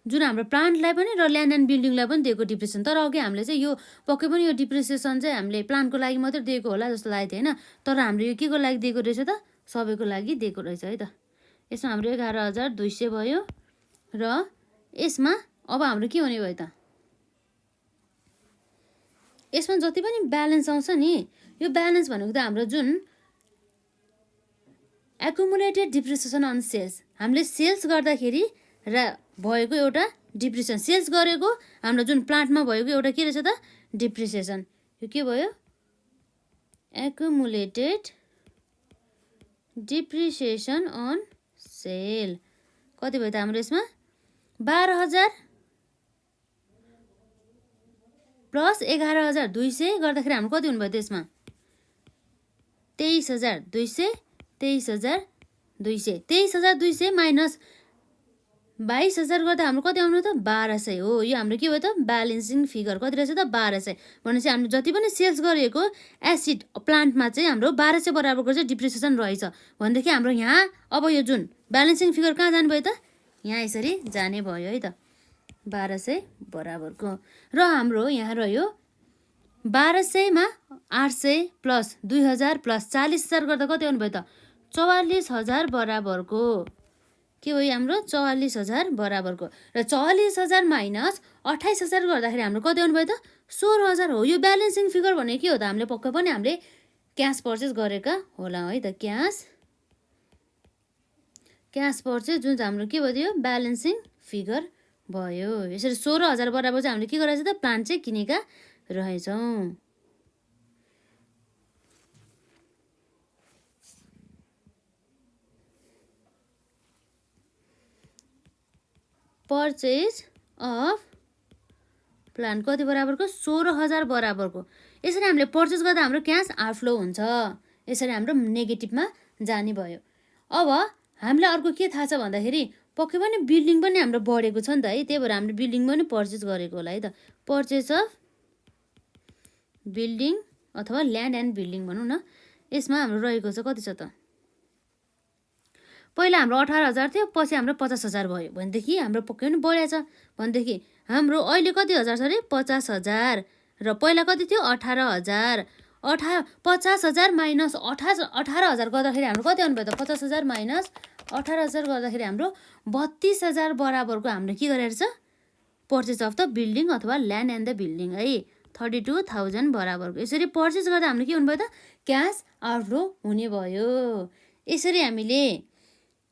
जुन हाम्रो प्लान्टलाई पनि र ल्यान्ड एन्ड बिल्डिङलाई पनि दिएको डिप्रिसिएसन। तर अघि हामीले चाहिँ यो पक्कै पनि यो डिप्रिसिएसन चाहिँ हामीले प्लान्टको लागि मात्रै दिएको होला जस्तो लागेको थियो होइन। तर हाम्रो यो के को लागि दिएको रहेछ त? सबैको लागि दिएको रहेछ है त। यसमा हाम्रो 11,200 भयो र यसमा अब हाम्रो के हुने भयो त? यसमा जति पनि ब्यालेन्स आउँछ नि यो ब्यालेन्स भनेको त हाम्रो जुन एकुमुलेटेड डिप्रिसिएसन अन सेल्स हामीले सेल्स गर्दाखेरि र भएको एउटा डिप्रिसिएसन, सेल्स गरेको हाम्रो जुन प्लान्टमा भएको एउटा के रहेछ त? डिप्रिसिएसन। यो के भयो? एकुमुलेटेड डिप्रिसिएसन अन सेल कति भयो त हाम्रो यसमा? 12,000 प्लस 11,200 गर्दाखेरि हाम्रो कति हुनुभयो त यसमा? 23,200 23,200 23,200 माइनस 22,000 गर्दा हाम्रो कति आउनु त? 1,200 हो। यो हाम्रो के भयो त? ब्यालेन्सिङ फिगर कति रहेछ त? 1,200 भनेपछि हामीले जति पनि सेल्स गरेको एसिड प्लान्टमा चाहिँ हाम्रो 1,200 बराबरको चाहिँ डिप्रिसिएसन रहेछ भनेदेखि हाम्रो यहाँ अब यो जुन ब्यालेन्सिङ फिगर कहाँ जाने भयो त? यहाँ यसरी जाने भयो है त, 1,200 बराबरको। र हाम्रो यहाँ रह्यो 1,200 मा 800 प्लस 2,000 प्लस 40,000 गर्दा कति आउनु भयो त? 44,000 बराबरको के हो हाम्रो? 44,000 बराबरको। र 44,000 माइनस 28,000 गर्दाखेरि हाम्रो कति आउनु भयो त? 16,000 हो। यो ब्यालेन्सिङ फिगर भने के हो त? हामीले पक्कै पनि हामीले क्यास पर्चेस गरेका होला है त। क्यास पर्चेस जुन हाम्रो के भयो? ब्यालेन्सिङ फिगर भयो। यसरी 16,000 बराबर चाहिँ हामीले के गरेछ त? प्लान्ट चाहिँ किनेका रहेछौँ। पर्चेज अफ प्लान्ट कति बराबरको? 16,000 बराबरको। यसरी हामीले पर्चेस गर्दा हाम्रो क्यास आउटफ्लो हुन्छ, यसरी हाम्रो नेगेटिभमा जाने भयो। अब हामीलाई अर्को के थाहा छ भन्दाखेरि पक्कै पनि बिल्डिङ पनि हाम्रो बढेको छ नि त है, त्यही भएर हामीले बिल्डिङ पनि पर्चेस गरेको होला है त। पर्चेस अफ बिल्डिङ अथवा ल्यान्ड एन्ड बिल्डिङ भनौँ न। यसमा हाम्रो रहेको छ कति छ त? पहिला हाम्रो 18,000 थियो, पछि हाम्रो 50,000 भयो भनेदेखि हाम्रो पक्कै पनि बढेको छ भनेदेखि हाम्रो अहिले कति हजार छ अरे? 50,000 र पहिला कति थियो? 18,000। 50,000 माइनस 18,000 गर्दाखेरि हाम्रो कति आउनु भयो त? 50,000 माइनस 18,000 गर्दाखेरि हाम्रो 32,000 बराबरको हाम्रो के गरेर छ? पर्चेस अफ द बिल्डिङ अथवा ल्यान्ड एन्ड द बिल्डिङ है, 32,000 बराबरको। यसरी पर्चेस गर्दा हाम्रो के हुनुभयो त? क्यास आउटफ्लो हुने भयो। यसरी हामीले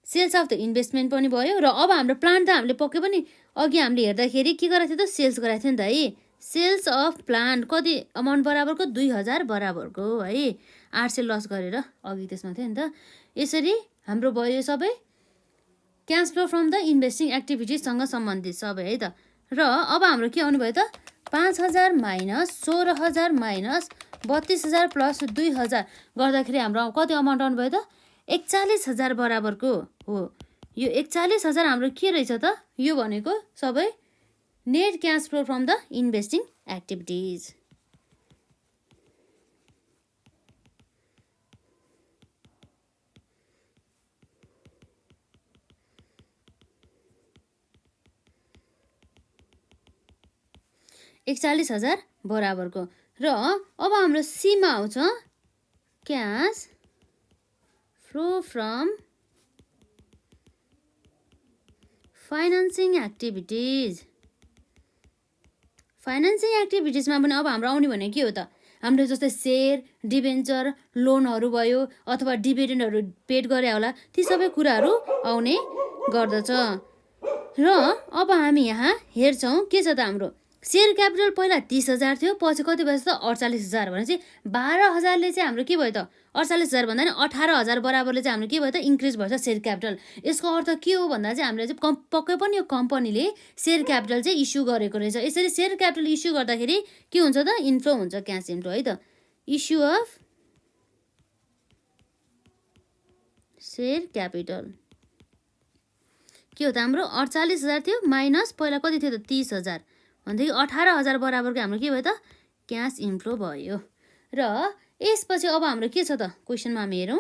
सेल्स अफ द इन्भेस्टमेन्ट पनि भयो। र अब हाम्रो प्लान्ट त हामीले पक्कै पनि अघि हामीले हेर्दाखेरि के गरेको थियो त? सेल्स गराएको थियो नि त है। सेल्स अफ प्लान्ट कति अमाउन्ट बराबरको? 2,000 बराबरको है। 800 लस गरेर अघि त्यसमा थियो नि त। यसरी हाम्रो भयो सबै cash flow from the investing एक्टिभिटिजसँग सम्बन्धित सबै है त। र अब हाम्रो के आउनु भयो त? 5,000 माइनस 16,000 माइनस 32,000 प्लस 2,000 गर्दाखेरि हाम्रो कति अमाउन्ट आउनु भयो त? 41,000 बराबरको हो। यो 41,000 हाम्रो के रहेछ त? यो भनेको सबै net cash flow from the investing activities. $41,000 बराबरको। र अब हाम्रो सीमा आउँछ cash flow from financing activities. Financing एक्टिभिटिजमा पनि अब हाम्रो आउने भनेको के हो त, हाम्रो जस्तै सेयर, डिबेन्चर, लोनहरू भयो अथवा डिभिडेन्डहरू पेड गरे होला, ती सबै कुराहरू आउने गर्दछ। र अब हामी यहाँ हेर्छौँ के छ त, हाम्रो सेयर क्यापिटल पहिला 30,000 थियो, पछि कति भएछ त 48,000। भनेपछि 12,000ले चाहिँ हाम्रो के भयो त, 48,000 भन्दा नि 18,000 बराबरले चाहिँ हाम्रो के भयो त, इन्क्रिज भएछ सेयर क्यापिटल। यसको अर्थ के हो भन्दा चाहिँ हामीले चाहिँ पक्कै पनि यो कम्पनीले सेयर क्यापिटल चाहिँ इस्यु गरेको रहेछ। यसरी सेयर क्यापिटल इस्यु गर्दाखेरि के हुन्छ त, इन्फ्लो हुन्छ, क्यास इन्फ्लो है त। इस्यु अफ सेयर क्यापिटल के हो त, हाम्रो 48,000 थियो माइनस पहिला कति थियो त 30,000 भनेदेखि 18,000 बराबरको हाम्रो के भयो त, क्यास इन्फ्लो भयो। र यसपछि अब हाम्रो के छ त, क्वेसनमा हामी हेरौँ,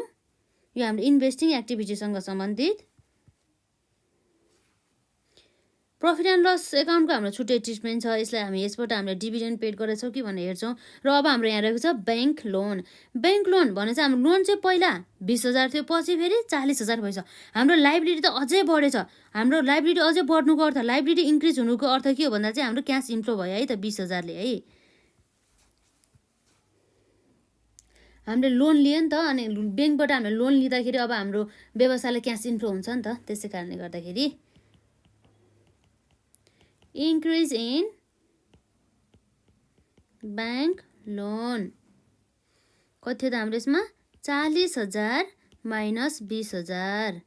यो हाम्रो इन्भेस्टिङ एक्टिभिटीसँग सम्बन्धित प्रफिट एन्ड लस एकाउन्टको हाम्रो छुट्टै ट्रिटमेन्ट छ। यसलाई हामी यसबाट हामीले डिभिडेन्ड पेड गरेछौँ कि भनेर हेर्छौँ। र अब हाम्रो यहाँ रहेको छ ब्याङ्क लोन। ब्याङ्क लोन भने चाहिँ हाम्रो लोन चाहिँ पहिला 20,000 थियो, पछि फेरि 40,000 भएछ। हाम्रो लाइबिलिटी त अझै बढेछ। हाम्रो लाइबिलिटी अझै बढ्नुको अर्थ, लाइबिलिटी इन्क्रिज हुनुको अर्थ के हो भन्दा चाहिँ हाम्रो क्यास इन्फ्लो भयो है त 20,000ले है। हामीले लोन लियो नि त, अनि ब्याङ्कबाट हामीले लोन लिँदाखेरि अब हाम्रो व्यवसायलाई क्यास इन्फ्लो हुन्छ नि त, त्यसै कारणले गर्दाखेरि इन्क्रिज इन ब्याङ्क लोन कति थियो त हाम्रो यसमा 40,000 माइनस 20,000।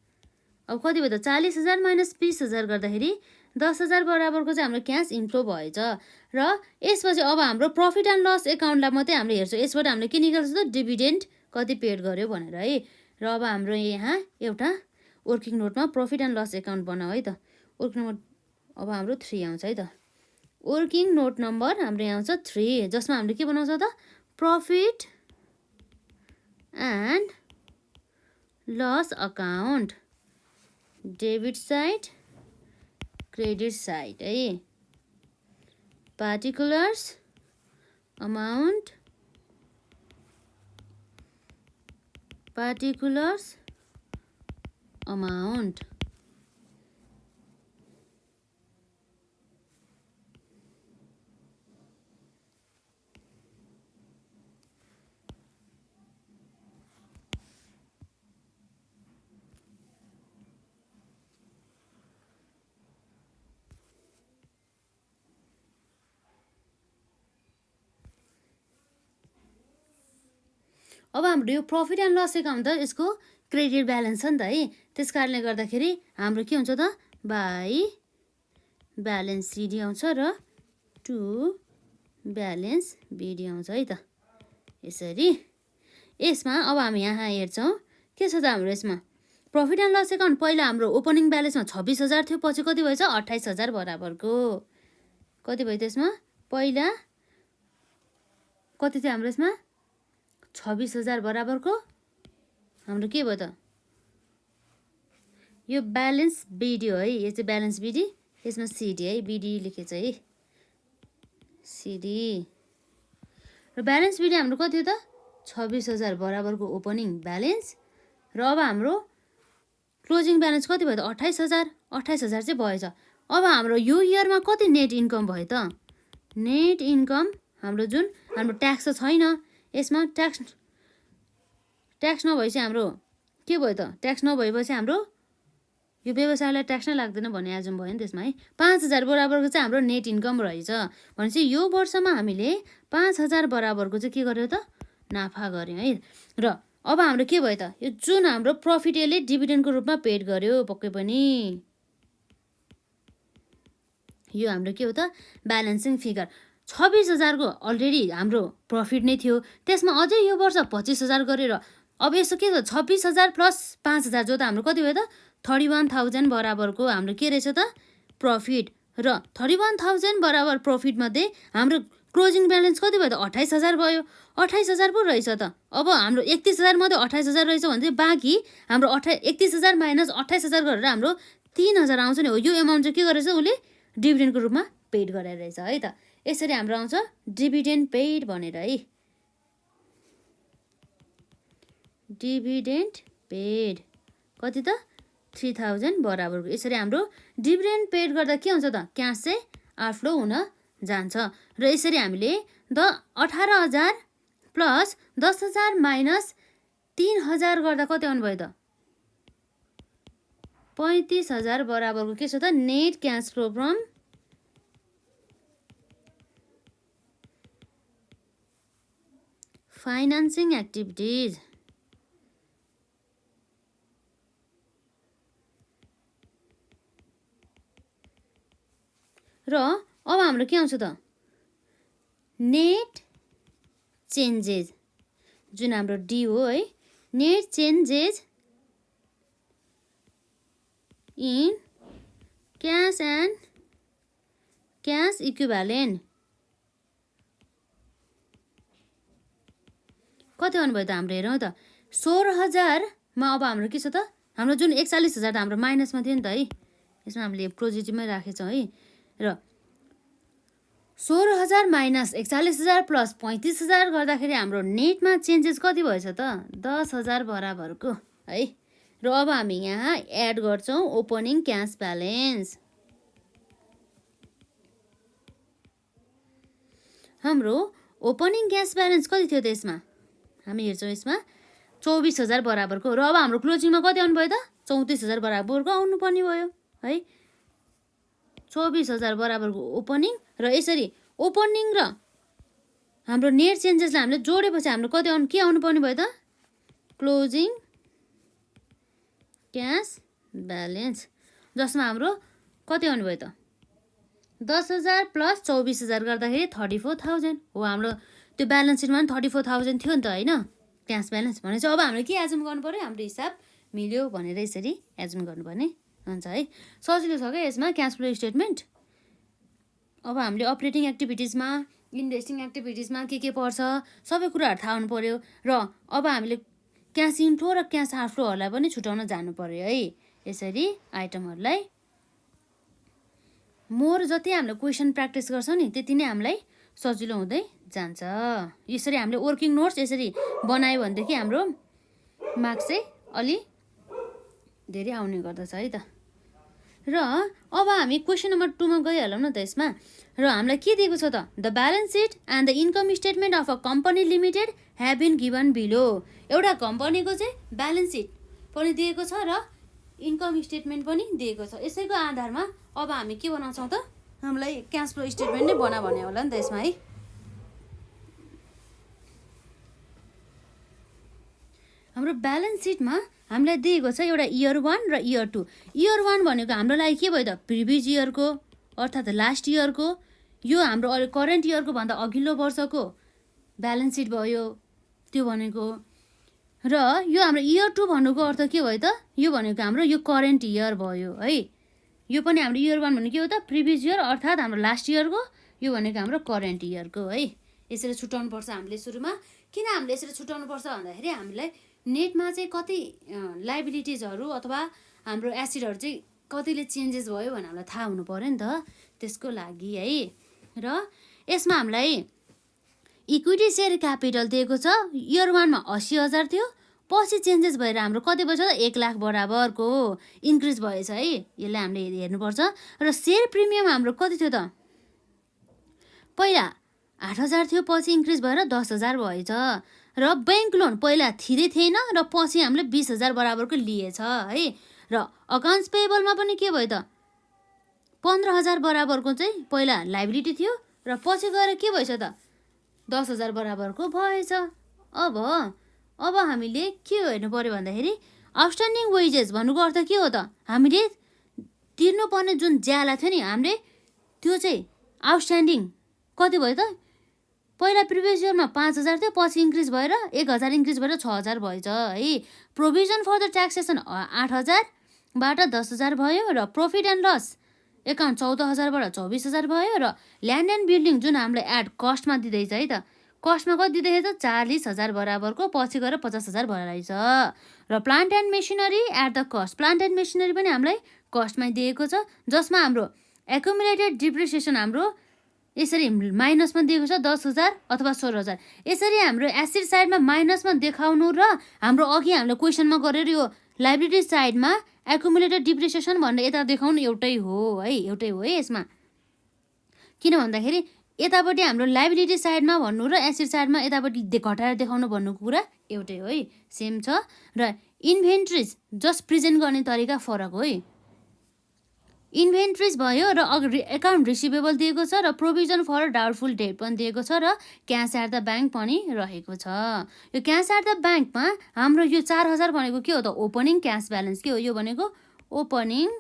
अब कति भयो त, 40,000 माइनस 20,000 गर्दाखेरि 10,000 बराबरको चाहिँ हाम्रो क्यास इन्फ्लो भएछ। र यसपछि अब हाम्रो प्रफिट एन्ड लस एकाउन्टलाई मात्रै हामीले हेर्छौँ। यसबाट हामीले के निकाल्छ त, डिभिडेन्ड कति पेड गर्यो भनेर है। र अब हाम्रो यहाँ एउटा वर्किङ नोटमा प्रफिट एन्ड लस एकाउन्ट बनाऊ है त। वर्किङ नोट अब हाम्रो 3 आउँछ है त। वर्किङ नोट नम्बर हाम्रो यहाँ आउँछ 3, जसमा हामीले के बनाउँछ त, profit and loss account, debit side credit side है। Particulars amount, particulars amount. अब हाम्रो यो प्रफिट एन्ड लस एकाउन्ट त यसको क्रेडिट ब्यालेन्स छ नि त है। त्यस कारणले गर्दाखेरि हाम्रो के हुन्छ त, बाई ब्यालेन्स सिडी आउँछ र टु ब्यालेन्स बिडी आउँछ है त। यसरी यसमा अब हामी यहाँ हेर्छौँ के छ त, हाम्रो यसमा प्रफिट एन्ड लस एकाउन्ट पहिला हाम्रो ओपनिङ ब्यालेन्समा 26,000 थियो, पछि कति भएछ 28,000 बराबरको। कति भयो त्यसमा, पहिला कति थियो हाम्रो यसमा 26,000 बराबरको हाम्रो के भयो त, यो ब्यालेन्स बिडी हो है। यो चाहिँ ब्यालेन्स बिडी, यसमा सिडी है, बिडी लेखेछ है, सिडी। र ब्यालेन्स बिडी हाम्रो कति हो त, 26,000 बराबरको ओपनिङ ब्यालेन्स। र अब हाम्रो क्लोजिङ ब्यालेन्स कति भयो त, 28,000। 28,000 चाहिँ भएछ। अब हाम्रो यो इयरमा कति नेट इन्कम भयो त, नेट इन्कम हाम्रो जुन हाम्रो ट्याक्स त छैन यसमा, ट्याक्स नभएपछि हाम्रो के भयो त, ट्याक्स नभएपछि हाम्रो यो व्यवसायलाई ट्याक्स नै लाग्दैन भने आज भयो नि त्यसमा है। 5,000 बराबरको चाहिँ हाम्रो नेट इन्कम रहेछ। भनेपछि यो वर्षमा हामीले 5,000 बराबरको चाहिँ के गर्यो त, नाफा गर्यौँ है। र अब हाम्रो के भयो त, यो जुन हाम्रो प्रफिट यसले डिभिडेन्डको रूपमा पेड गर्यो पक्कै पनि, यो हाम्रो के हो त, ब्यालेन्सिङ फिगर। 26,000 को अलरेडी हाम्रो प्रफिट नै थियो, त्यसमा अझै यो वर्ष 25,000 गरेर अब यसो के छ, 26,000 प्लस 5,000 जो त हाम्रो कति भयो त, 31,000 बराबरको हाम्रो के रहेछ त, प्रफिट। र 31,000 बराबर प्रफिट मध्ये हाम्रो क्लोजिङ ब्यालेन्स कति भयो त, 28,000 भयो। 28,000 पो रहेछ त। अब हाम्रो 31,000 मध्ये 28,000 रहेछ भने चाहिँ बाँकी हाम्रो 31,000 माइनस 28,000 गरेर हाम्रो 3,000 आउँछ नि हो। यो एमाउन्ट चाहिँ के गरेछ, उसले डिभिडेन्डको रूपमा पेड गरेर रहेछ है त। यसरी हाम्रो आउँछ डिभिडेन्ड पेड भनेर है, डिभिडेन्ड पेड कति त 3000 बराबरको। यसरी हाम्रो डिभिडेन्ड पेड गर्दा के हुन्छ त क्यास चाहिँ आउटफ्लो हुन जान्छ। र यसरी हामीले 18,000 प्लस 10,000 माइनस 3,000 गर्दा कति आउनुभयो त 35,000 बराबरको के छ त net cash flow from financing activities. र अब हाम्रो के आउँछ त नेट चेन्जेस जुन हाम्रो डी हो है। Net changes in cash and cash equivalent कति आउनुभयो त हाम्रो हेरौँ त 16,000मा अब हाम्रो के छ त हाम्रो जुन 41,000 त हाम्रो माइनसमा थियो नि त है। यसमा हामीले पोजिटिभमै राखेछौँ है। र 16,000 माइनस 41,000 प्लस 35,000 गर्दाखेरि हाम्रो नेटमा चेन्जेस कति भएछ त 10,000 बराबरको है। र अब हामी यहाँ एड गर्छौँ ओपनिङ क्यास ब्यालेन्स। हाम्रो ओपनिङ क्यास ब्यालेन्स कति थियो त यसमा हामी हेर्छौँ यसमा 24,000 बराबरको। र अब हाम्रो क्लोजिङमा कति आउनुभयो त 34,000 बराबरको आउनुपर्ने भयो है। 24,000 बराबरको ओपनिङ र यसरी ओपनिङ र हाम्रो नेट चेन्जेसलाई हामीले जोडेपछि हाम्रो कति के आउनुपर्ने भयो त क्लोजिङ क्यास ब्यालेन्स जसमा हाम्रो कति आउनुभयो त 10,000 प्लस 24,000 गर्दाखेरि 34,000 हो। हाम्रो त्यो ब्यालेन्स सिटमा पनि 34,000 थियो नि त होइन क्यास ब्यालेन्स भनेपछि अब हामीले के एजुम गर्नु पर्यो हाम्रो हिसाब मिल्यो भनेर यसरी एजुम गर्नुपर्ने हुन्छ है। सजिलो छ क्या यसमा क्यास फ्लो स्टेटमेन्ट। अब हामीले अपरेटिङ एक्टिभिटिजमा इन्भेस्टिङ एक्टिभिटिजमा के पर्छ सबै कुराहरू थाहा हुनु पर्यो। र अब हामीले क्यास इन्फ्लो र क्यास आउटफ्लोहरूलाई पनि छुटाउन जानु पर्यो है। यसरी आइटमहरूलाई मोर जति हामीले क्वेसन प्र्याक्टिस गर्छौँ नि त्यति नै हामीलाई सजिलो हुँदै जान्छ। यसरी हामीले वर्किङ नोट्स यसरी बनायो भनेदेखि हाम्रो मार्क्स चाहिँ अलि धेरै आउने गर्दछ है त। र अब हामी क्वेसन नम्बर 2 मा गइहालौँ न त यसमा। र हामीलाई के दिएको छ त the balance sheet and the income statement of a company limited have been given below. एउटा कम्पनीको चाहिँ ब्यालेन्स सिट पनि दिएको छ र इन्कम स्टेटमेन्ट पनि दिएको छ। यसैको आधारमा अब हामी के बनाउँछौँ त हामीलाई क्यास फ्लो स्टेटमेन्ट नै बना भन्यो होला नि त यसमा है। हाम्रो ब्यालेन्स सिटमा हामीलाई दिएको छ एउटा इयर 1 र इयर 2। इयर 1 भनेको हाम्रो लागि के भयो त प्रिभियस इयरको अर्थात् लास्ट इयरको यो हाम्रो करेन्ट इयरको भन्दा अघिल्लो वर्षको ब्यालेन्स सिट भयो त्यो भनेको। र यो हाम्रो इयर 2 भन्नुको अर्थ के भयो त यो भनेको हाम्रो यो करेन्ट इयर भयो है। यो पनि हाम्रो इयर 1 भनेको के हो त प्रिभियस इयर अर्थात् हाम्रो लास्ट इयरको यो भनेको हाम्रो करेन्ट इयरको है। यसरी छुटाउनु पर्छ हामीले सुरुमा। किन हामीले यसरी छुटाउनु पर्छ भन्दाखेरि हामीलाई नेटमा चाहिँ कति लाइबिलिटिजहरू अथवा हाम्रो एसिडहरू चाहिँ कतिले चेन्जेस भयो भने हामीलाई थाहा हुनु पर्यो नि त त्यसको लागि है। र यसमा हामीलाई इक्विटी सेयर क्यापिटल दिएको छ इयर 1 मा 80,000 थियो पछि चेन्जेस भएर हाम्रो कति भएछ त 1 लाख बराबरको इन्क्रिज भएछ है। यसलाई हामीले हेर्नुपर्छ। र सेयर प्रिमियम हाम्रो कति थियो त पहिला 8,000 थियो पछि इन्क्रिज भएर 10,000 भएछ। र ब्याङ्क लोन पहिला थिँदै थिएन र पछि हामीले 20,000 बराबरको लिएछ है। र अकाउन्ट्स पेएबलमा पनि के भयो त 15,000 बराबरको चाहिँ पहिला लाइबिलिटी थियो र पछि गएर के भएछ त 10,000 बराबरको भएछ। अब हामीले के हेर्नु पर्यो भन्दाखेरि आउटस्ट्यान्डिङ वेजेस भन्नुको अर्थ के हो त हामीले तिर्नुपर्ने जुन ज्याला थियो नि हामीले त्यो चाहिँ आउटस्ट्यान्डिङ कति भयो त पहिला प्रिभियस इयरमा 5,000 थियो पछि इन्क्रिज भएर 1,000 इन्क्रिज भएर 6,000 भएछ है। प्रोभिजन फर द ट्याक्सेसन 8,000बाट 10,000 भयो र प्रफिट एन्ड लस एकाउन्ट 14,000बाट 24,000 भयो। र ल्यान्ड एन्ड बिल्डिङ जुन हामीलाई एड कस्टमा दिँदैछ है त कस्टमा कति दिँदैछ त 40,000 बराबरको पछि गएर 50,000 भइरहेछ। र plant and machinery at the cost plant and machinery पनि हामीलाई कस्टमा दिएको छ जसमा हाम्रो एकुमुलेटेड डिप्रिसिएसन हाम्रो यसरी माइनसमा दिएको छ 10,000 अथवा 16,000। यसरी हाम्रो एसिड साइडमा माइनसमा देखाउनु र हाम्रो अघि हामीले क्वेसनमा गरेर यो लाइबिलिटी साइडमा एकुमुलेटेड डिप्रिसिएसन भनेर यता देखाउनु एउटै हो है यसमा। किन भन्दाखेरि यतापट्टि हाम्रो लाइबिलिटी साइडमा भन्नु र एसिड साइडमा यतापट्टि घटाएर देखाउनु भन्नु कुरा एउटै हो है, सेम छ। र इन्भेन्ट्रिज जस्ट प्रेजेन्ट गर्ने तरिका फरक हो है। इन्भेन्ट्रिज भयो र एकाउन्ट रिसिभेबल दिएको छ र प्रोभिजन फर डाउटफुल डेट पनि दिएको छ र क्यास एट द ब्याङ्क पनि रहेको छ। यो क्यास एट द ब्याङ्कमा हाम्रो यो 4,000 भनेको के हो त ओपनिङ क्यास ब्यालेन्स के हो, यो भनेको ओपनिङ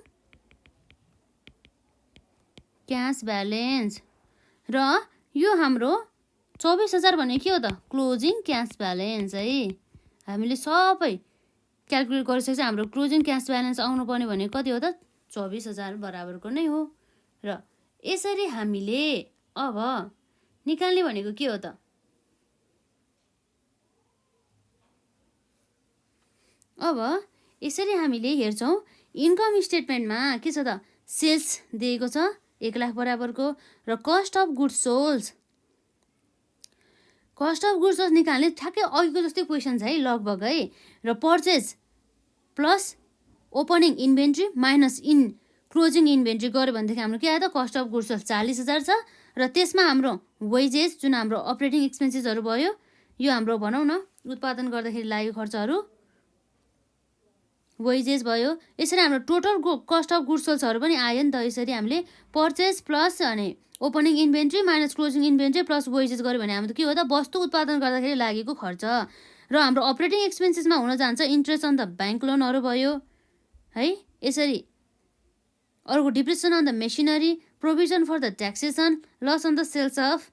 क्यास ब्यालेन्स र यो हाम्रो 24,000 भनेको के हो त क्लोजिङ क्यास ब्यालेन्स है। हामीले सबै क्यालकुलेट गरिसकेपछि हाम्रो क्लोजिङ क्यास ब्यालेन्स आउनुपर्ने भनेको कति हो त 24,000 बराबरको नै हो। र यसरी हामीले अब निकाल्ने भनेको के हो त अब यसरी हामीले हेर्छौँ इन्कम स्टेटमेन्टमा के छ त सेल्स दिएको छ 1 लाख बराबरको र कस्ट अफ गुड्स सोल्ड निकाल्ने ठ्याक्कै अघिको जस्तै क्वेसन छ है लगभग है। र purchase plus opening inventory minus closing inventory गऱ्यो भनेदेखि हाम्रो के आयो त कस्ट अफ गुड्स सोल्ड 40,000 छ र त्यसमा हाम्रो वेजेस जुन हाम्रो अपरेटिङ एक्सपेन्सेसहरू भयो यो हाम्रो भनौँ न उत्पादन गर्दाखेरि लागेको खर्चहरू वेजेस भयो। यसरी हाम्रो टोटल कस्ट अफ गुड्स सोल्ड्सहरू पनि आयो नि त। यसरी हामीले पर्चेस प्लस अनि opening inventory minus closing inventory plus wages गऱ्यो भने हाम्रो के हो त वस्तु उत्पादन गर्दाखेरि लागेको खर्च। र हाम्रो अपरेटिङ एक्सपेन्सेसमा हुन जान्छ इन्ट्रेस्ट अन द ब्याङ्क लोनहरू भयो है। यसरी अर्को depreciation on the machinery, provision for the taxation, loss on the sales of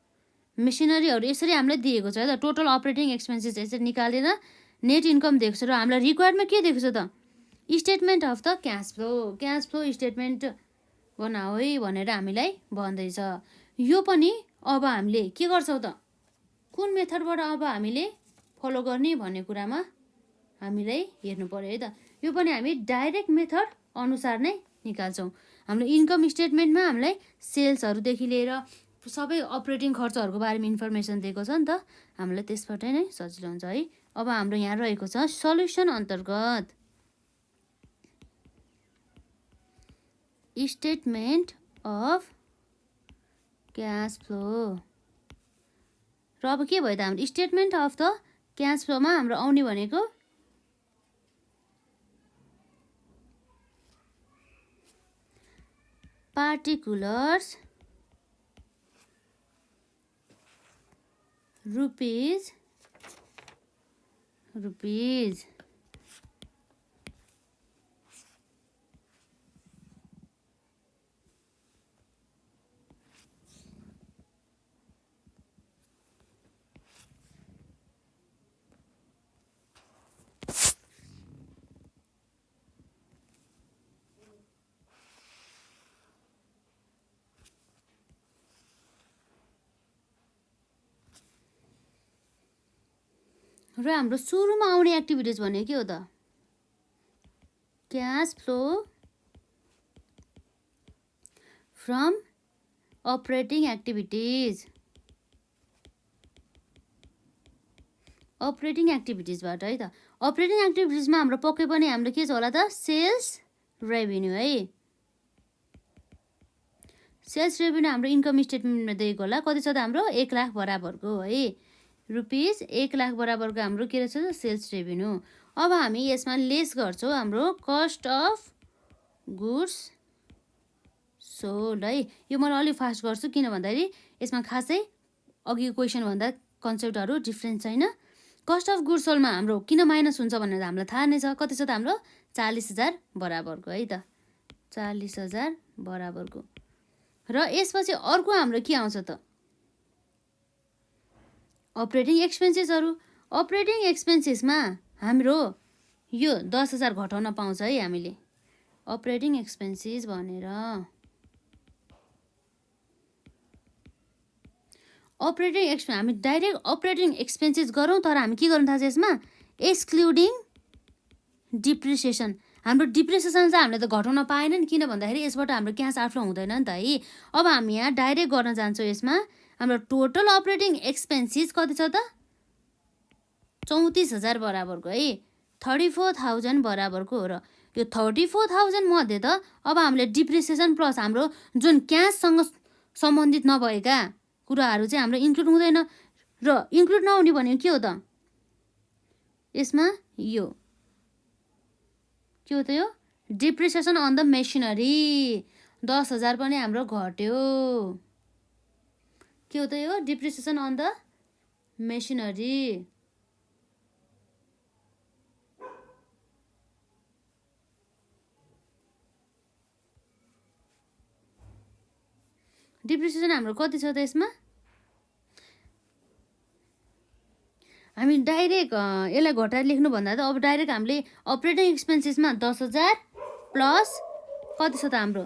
मेसिनरीहरू यसरी हामीलाई दिएको छ त। टोटल अपरेटिङ एक्सपेन्सेस यसरी निकालेर नेट इन्कम दिएको छ र हामीलाई रिक्वायर्डमा के दिएको छ त statement of the cash flow statement बनाऊ है भनेर हामीलाई भन्दैछ। यो पनि अब हामीले के गर्छौँ त कुन मेथडबाट अब हामीले फलो गर्ने भन्ने कुरामा हामीलाई हेर्नु पर्यो है त। यो पनि हामी डाइरेक्ट मेथड अनुसार नै निकाल्छौँ। हाम्रो इन्कम स्टेटमेन्टमा हामीलाई सेल्सहरूदेखि लिएर सबै अपरेटिङ खर्चहरूको बारेमा इन्फर्मेसन दिएको छ नि त, हामीलाई त्यसबाट नै सजिलो हुन्छ है। अब हाम्रो यहाँ रहेको छ सल्युसन अन्तर्गत स्टेटमेन्ट अफ क्यास फ्लो र अब के भयो त हाम्रो स्टेटमेन्ट अफ द क्यास फ्लोमा हाम्रो आउने भनेको पार्टिकुलर्स रुपिज र हाम्रो सुरुमा आउने एक्टिभिटिज भनेको के हो त क्यास फ्लो फ्रम अपरेटिङ एक्टिभिटिजबाट है त। अपरेटिङ एक्टिभिटिजमा हाम्रो पक्कै पनि हाम्रो के छ होला त सेल्स रेभिन्यू है। सेल्स रेभिन्यू हाम्रो इन्कम स्टेटमेन्टमा दिएको होला कति छ त हाम्रो 1 लाख बराबरको है। रुपिस 1 लाख बराबरको हाम्रो के रहेछ त सेल्स रेभिन्यू। अब हामी यसमा लेस गर्छौँ हाम्रो कस्ट अफ गुड्स सोल्ड है। यो मैले अलिक फास्ट गर्छु किन भन्दाखेरि यसमा खासै अघिको क्वेसन भन्दा कन्सेप्टहरू डिफ्रेन्ट छैन। कस्ट अफ गुड्स सोल्डमा हाम्रो किन माइनस हुन्छ भनेर हामीलाई थाहा नै छ कति छ त हाम्रो 40,000 बराबरको है त 40,000 बराबरको। र यसपछि अर्को हाम्रो के आउँछ त अपरेटिङ एक्सपेन्सेसहरू। अपरेटिङ एक्सपेन्सेसमा हाम्रो यो 10,000 घटाउन पाउँछ है हामीले अपरेटिङ एक्सपेन्सेस भनेर। अपरेटिङ हामी डाइरेक्ट अपरेटिङ एक्सपेन्सेस गरौँ तर हामी के गर्नु थाल्छ यसमा एक्सक्लुडिङ डिप्रिसिएसन। हाम्रो डिप्रिसिएसन चाहिँ हामीले त घटाउन पाएन नि, किन भन्दाखेरि यसबाट हाम्रो क्यास आउटफ्लो हुँदैन नि त है। अब हामी यहाँ डाइरेक्ट गर्न जान्छौँ। यसमा हाम्रो टोटल अपरेटिङ एक्सपेन्सेस कति छ त 34,000 बराबरको है, 34,000 बराबरको हो। र यो 34,000 मध्ये त अब हामीले डिप्रिसिएसन प्लस हाम्रो जुन क्याससँग सम्बन्धित नभएका कुराहरू चाहिँ हाम्रो इन्क्लुड हुँदैन। र इन्क्लुड नहुने भनेको के हो त यसमा यो के हो त यो डिप्रिसिएसन अन द मेसिनरी 10,000 पनि हाम्रो घट्यो। के हो त यो depreciation on the machinery. Depreciation हाम्रो कति छ त यसमा हामी डाइरेक्ट यसलाई घटाएर लेख्नुभन्दा त अब डाइरेक्ट हामीले अपरेटिङ एक्सपेन्सेसमा 10,000 प्लस कति छ त हाम्रो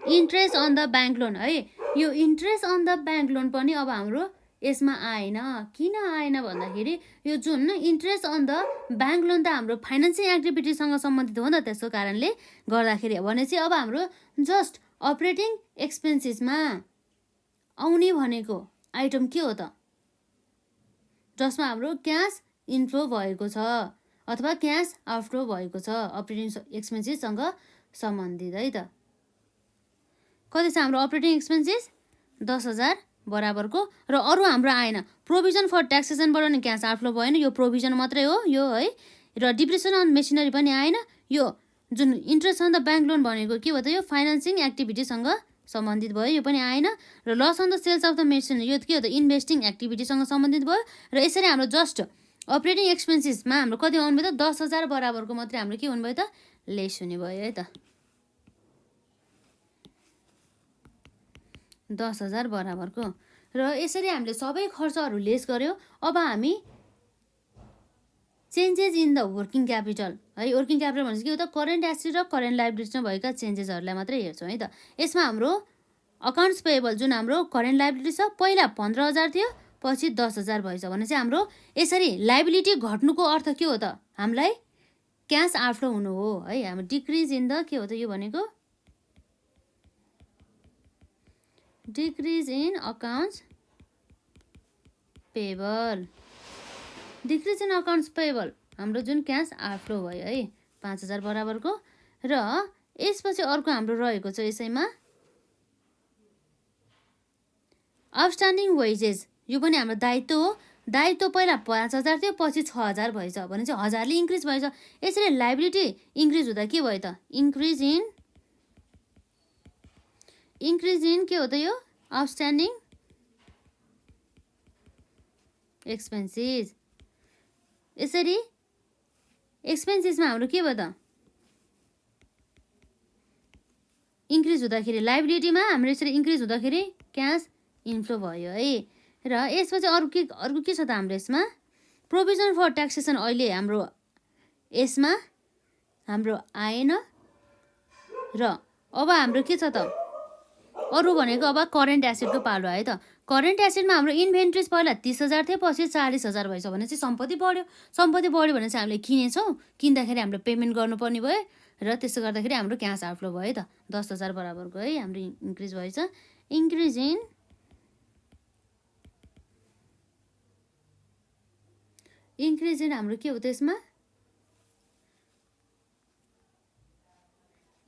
interest on the bank loan है। यो interest on the bank loan पनि अब हाम्रो यसमा आएन। किन आएन भन्दाखेरि यो जुन interest on the bank loan त हाम्रो फाइनेन्सिङ एक्टिभिटीसँग सम्बन्धित हो नि त, त्यसको कारणले गर्दाखेरि भनेपछि अब हाम्रो जस्ट अपरेटिङ एक्सपेन्सेसमा आउने भनेको आइटम के हो त जसमा हाम्रो क्यास इन्फ्लो भएको छ अथवा क्यास आउटफ्लो भएको छ अपरेटिङ एक्सपेन्सेससँग सम्बन्धित है त। कति छ हाम्रो अपरेटिङ एक्सपेन्सेस 10,000 बराबरको। र अरू हाम्रो आएन। प्रोभिजन फर ट्याक्सेसनबाट नि क्यास आउटफ्लो भएन, यो प्रोभिजन मात्रै हो यो है। र डिप्रिसिएसन अन मेसिनरी पनि आएन। यो जुन interest on the bank loan भनेको के हो त यो फाइनेन्सिङ एक्टिभिटीसँग सम्बन्धित भयो, यो पनि आएन। र loss on the sales of the machinery यो के हो त इन्भेस्टिङ एक्टिभिटीसँग सम्बन्धित भयो। र यसरी हाम्रो जस्ट अपरेटिङ एक्सपेन्सेसमा हाम्रो कति आउनु भयो त 10,000 बराबरको मात्रै हाम्रो के हुनुभयो त लेस हुने भयो है त 10,000 बराबरको। र यसरी हामीले सबै खर्चहरू लेस गर्यो। अब हामी changes in the working capital है, वर्किङ क्यापिटल भनेपछि के हो त करेन्ट एसेट र करेन्ट लायबिलिटीमा भएका चेन्जेसहरूलाई मात्रै हेर्छौँ है त। यसमा हाम्रो अकाउन्ट्स पेएबल जुन हाम्रो करेन्ट लायबिलिटी छ पहिला 15,000 थियो, पछि 10,000 भएछ भने चाहिँ हाम्रो यसरी लायबिलिटी घट्नुको अर्थ के हो त हामीलाई क्यास आउटफ्लो हुनु हो है। हाम्रो डिक्रिज इन द के हो त यो भनेको decrease in accounts payable. Decrease in accounts payable हाम्रो जुन क्यास आउटफ्लो भयो है 5,000 बराबरको। र यसपछि अर्को हाम्रो रहेको छ यसैमा आउटस्ट्यान्डिङ वेजेस, यो पनि हाम्रो दायित्व हो। दायित्व पहिला 5,000 थियो, पछि 6,000 भएछ भने चाहिँ 1,000ले इन्क्रिज भएछ। यसरी लायबिलिटी इन्क्रिज हुँदा के भयो त इन्क्रिज इन के हो त यो आउटस्ट्यान्डिङ एक्सपेन्सेस। यसरी एक्सपेन्सेसमा हाम्रो के भयो त इन्क्रिज हुँदाखेरि लायबिलिटीमा हाम्रो यसरी इन्क्रिज हुँदाखेरि क्यास इन्फ्लो भयो है। र यसपछि अर्को के छ त हाम्रो यसमा प्रोभिजन फर ट्याक्सेसन अहिले हाम्रो यसमा हाम्रो आएन। र अब हाम्रो के छ त अरू भनेको अब करेन्ट एसेटको पालो है त। करेन्ट एसेटमा हाम्रो इन्भेन्ट्रिज पहिला 30,000 थियो, पछि 40,000 भएछ भने चाहिँ सम्पत्ति बढ्यो। सम्पत्ति बढ्यो भने चाहिँ हामीले किनेछौँ, किन्दाखेरि हाम्रो पेमेन्ट गर्नुपर्ने भयो। र त्यसो गर्दाखेरि हाम्रो क्यास आउटफ्लो भयो त 10,000 बराबरको है हाम्रो इन्क्रिज भएछ। इन्क्रिज इन हाम्रो के हो त यसमा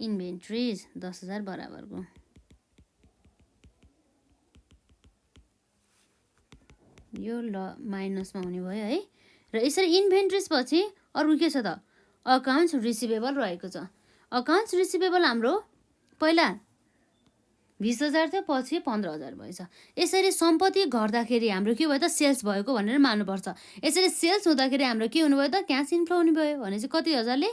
इन्भेन्ट्रिज 10,000 बराबरको। यो ल माइनसमा हुने भयो है। र यसरी इन्भेन्ट्रिज पछि अरू के छ त अकाउन्ट्स रिसिभेबल रहेको छ। अकाउन्ट्स रिसिभेबल हाम्रो पहिला 20,000 थियो, पछि 15,000 भएछ। यसरी सम्पत्ति घट्दाखेरि हाम्रो के भयो त सेल्स भएको भनेर मान्नुपर्छ। यसरी सेल्स हुँदाखेरि हाम्रो के हुनुभयो त क्यास इन्फ्लो हुने भयो भने चाहिँ कति हजारले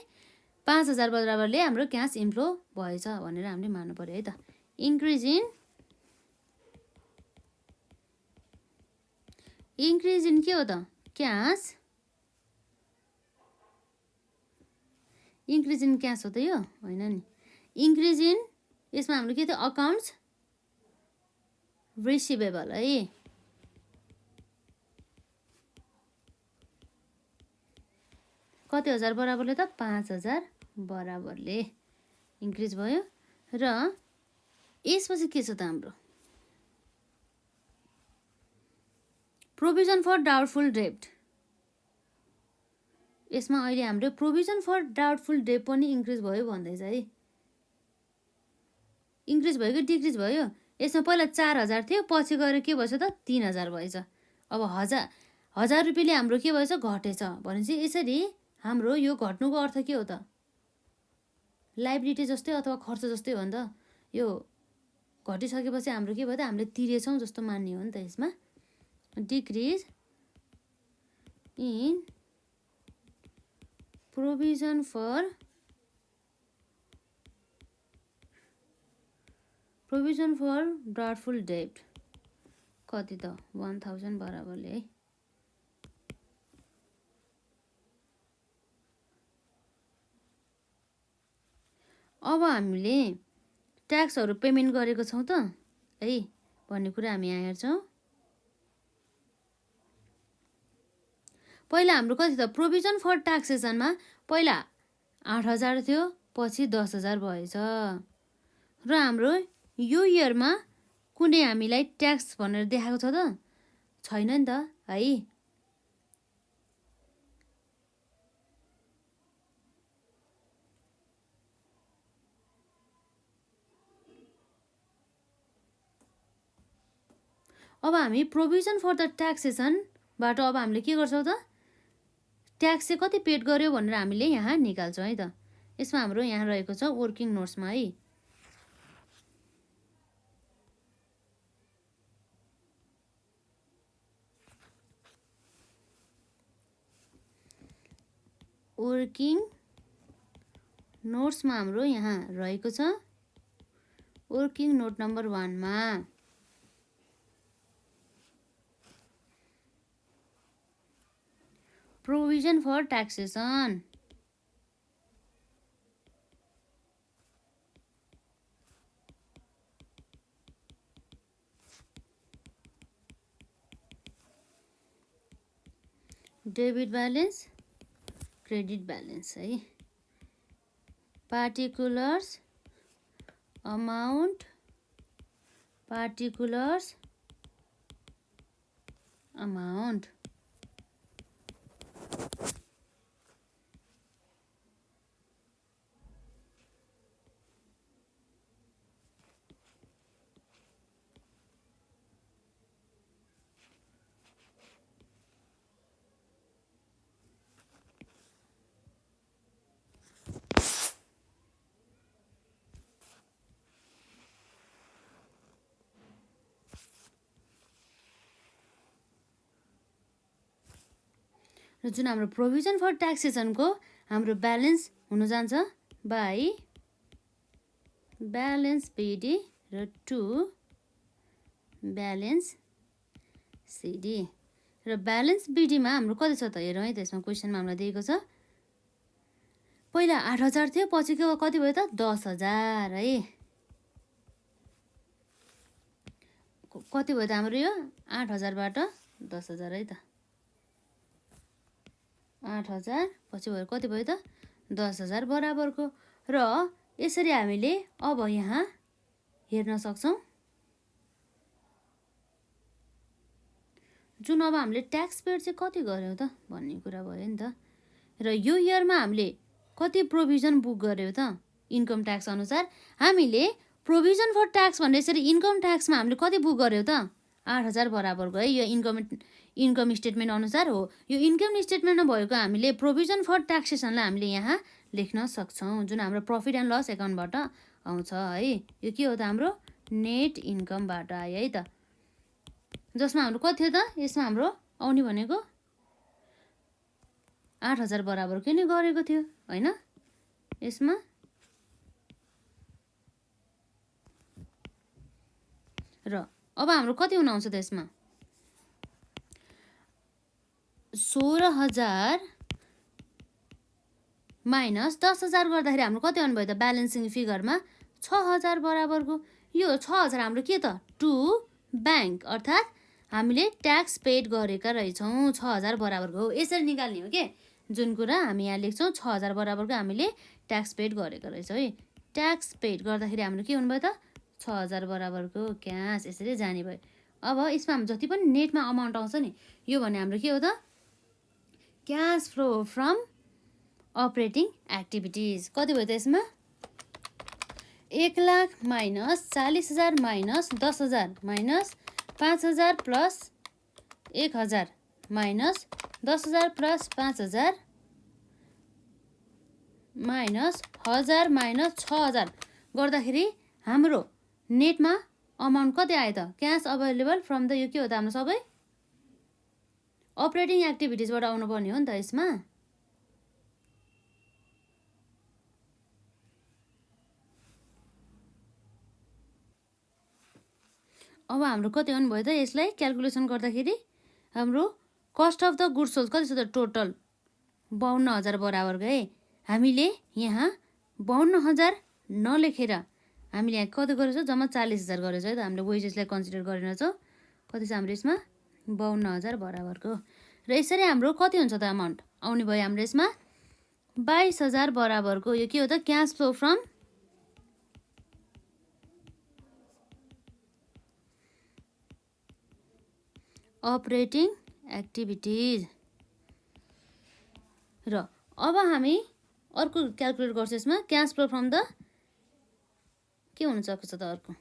5,000 बराबरले हाम्रो क्यास इन्फ्लो भएछ भनेर हामीले मान्नु पर्यो है त। इन्क्रिज इन के हो त क्यास इन्क्रिज इन क्यास हो त यो होइन नि। इन्क्रिज इन यसमा हाम्रो के थियो अकाउन्ट्स रिसिभेबल है। कति हजार बराबरले त 5,000 बराबरले इन्क्रिज भयो। र यसपछि के छ त हाम्रो प्रोभिजन फर डाउटफुल डेब्ट। यसमा अहिले हाम्रो प्रोभिजन फर डाउटफुल डेब्ट पनि इन्क्रिज भयो भन्दैछ है। इन्क्रिज भयो कि डिक्रिज भयो? यसमा पहिला 4000 थियो, पछि गएर के भएछ त 3000 भएछ। अब 1000 रुपियाँले हाम्रो के भएछ? घटेछ। भनेपछि यसरी हाम्रो यो घट्नुको अर्थ के हो त? लाइबिलिटी जस्तै अथवा खर्च जस्तै हो नि त। यो घटिसकेपछि हाम्रो के भयो त? हामीले तिरेछौँ जस्तो मान्ने हो नि त यसमा। Decrease in provision for doubtful डेब्ट कति त? 1000 बराबरले है। अब हामीले ट्याक्सहरू पेमेन्ट गरेको छौँ त है भन्ने कुरा हामी यहाँ हेर्छौँ। पहिला हाम्रो कति त? प्रोभिजन फर ट्याक्सेसनमा पहिला 8000 थियो, पछि 10000 भएछ। र हाम्रो यो इयरमा कुनै हामीलाई ट्याक्स भनेर देखाएको छ त? छैन नि त है। अब हामी प्रोभिजन फर द ट्याक्सेसनबाट अब हामीले के गर्छौँ त? ट्याक्स चाहिँ कति पेड गर्यो भनेर हामीले यहाँ निकाल्छौँ है त। यसमा हाम्रो यहाँ रहेको छ वर्किङ नोट्समा है। वर्किङ नोट्समा हाम्रो यहाँ रहेको छ वर्किङ नोट नम्बर 1 मा provision for taxation. Debit balance, credit balance है। Particulars amount, particulars amount. र जुन हाम्रो प्रोभिजन फर ट्याक्सेसनको हाम्रो ब्यालेन्स हुन जान्छ बाई ब्यालेन्स पिडी र टु ब्यालेन्स सिडी। र ब्यालेन्स बिडीमा हाम्रो कति छ त हेरौँ है त। यसमा क्वेसनमा हामीलाई दिएको छ पहिला 8000 थियो, पछि कति भयो त? 10000 है। कति भयो त हाम्रो यो? 8000बाट 10000 है त। 8000 पछि भयो कति भयो त? 10000 बराबरको। र यसरी हामीले अब यहाँ हेर्न सक्छौँ जुन अब हामीले ट्याक्स पेड चाहिँ कति गर्यौँ त भन्ने कुरा भयो नि त। र यो इयरमा हामीले कति प्रोभिजन बुक गर्यौँ त इन्कम ट्याक्स अनुसार? हामीले प्रोभिजन फर ट्याक्स भन्ने यसरी इन्कम ट्याक्समा हामीले कति बुक गर्यौँ त? 8000 बराबरको है। यो इन्कम स्टेटमेन्ट अनुसार हो। यो इन्कम स्टेटमेन्टमा भएको हामीले प्रोभिजन फर ट्याक्सेसनलाई हामीले यहाँ लेख्न सक्छौँ जुन हाम्रो प्रफिट एन्ड लस एकाउन्टबाट आउँछ है। यो के हो त? हाम्रो नेट इन्कमबाट आयो है त। जसमा हाम्रो कति थियो त? यसमा हाम्रो आउने भनेको 8000 बराबरकै नै गरेको थियो होइन। यसमा र अब हाम्रो कति हुन आउँछ त? यसमा 16000 माइनस 10000 गर्दाखेरि हाम्रो कति आउनु भयो त? ब्यालेन्सिङ फिगरमा 6000 बराबरको। यो 6000 हाम्रो के त? टु ब्याङ्क, अर्थात् हामीले ट्याक्स पेड गरेका रहेछौँ 6000 बराबरको हो। यसरी निकाल्ने हो के जुन कुरा हामी यहाँ लेख्छौँ 6000 बराबरको हामीले ट्याक्स पेड गरेको रहेछ है। ट्याक्स पेड गर्दाखेरि हाम्रो के हुनुभयो त 6000 बराबरको क्यास यसरी जाने भयो। अब यसमा हाम्रो जति पनि नेटमा अमाउन्ट आउँछ नि यो भने हाम्रो के हो त cash flow from operating activities. कति भयो त यसमा 1 lakh minus 40,000 minus 10,000 minus 5,000 plus 1,000 minus 10,000 plus 5,000 minus 1,000 minus 6,000 गर्दाखेरि हाम्रो नेटमा अमाउन्ट कति आयो त क्यास अभाइलेबल फ्रम द यो के हो त हाम्रो सबै अपरेटिङ एक्टिभिटिजबाट आउनुपर्ने हो नि त यसमा। अब हाम्रो कति आउनु भयो त यसलाई क्यालकुलेसन गर्दाखेरि हाम्रो cost of the goods sold कति छ त टोटल 52,000 बराबरको है। हामीले यहाँ 52,000 नलेखेर हामीले यहाँ कति गरेछौँ जम्मा 40,000 गरेछौँ है त। हामीले वेजेसलाई कन्सिडर गरेर चाहिँ कति छ हाम्रो यसमा 52,000 बराबरको र यसरी हाम्रो कति हुन्छ त अमाउन्ट आउने भयो हाम्रो यसमा 22,000 बराबरको यो के हो त cash flow from operating activities. र अब हामी अर्को क्यालकुलेट गर्छौँ यसमा क्यास फ्लो फ्रम द के हुन सक्छ त अर्को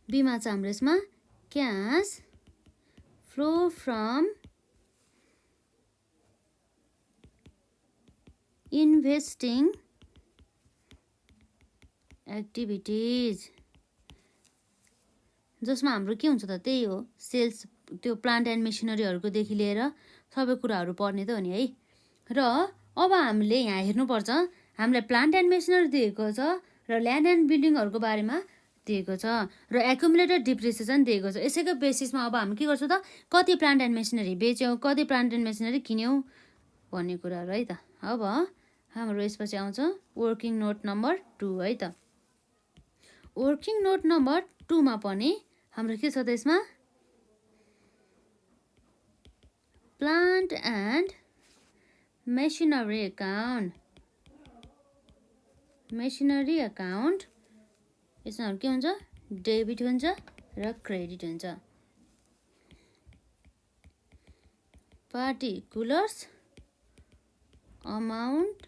बीमा छ हाम्रो यसमा cash flow from investing activities जसमा हाम्रो के हुन्छ त त्यही हो सेल्स त्यो प्लान्ट एन्ड मेसिनरीहरूकोदेखि लिएर सबै कुराहरू पर्ने त हो नि है। र अब हामीले यहाँ हेर्नुपर्छ हामीलाई प्लान्ट एन्ड मेसिनरी दिएको छ र ल्यान्ड एन्ड बिल्डिङहरूको बारेमा दिएको छ र एकुमुलेटेड डिप्रिसिएसन दिएको छ। यसैको बेसिसमा अब हामी के गर्छौँ त कति प्लान्ट एन्ड मेसिनरी बेच्यौँ कति प्लान्ट एन्ड मेसिनरी किन्यौँ भन्ने कुराहरू है त। अब हाम्रो यसपछि आउँछ वर्किङ नोट नम्बर 2 है त। वर्किङ नोट नम्बर 2 मा पनि हाम्रो के छ त यसमा प्लान्ट एन्ड मेसिनरी अकाउन्ट यसमा के हुन्छ डेबिट हुन्छ र क्रेडिट हुन्छ। पार्टिकुलर्स अमाउन्ट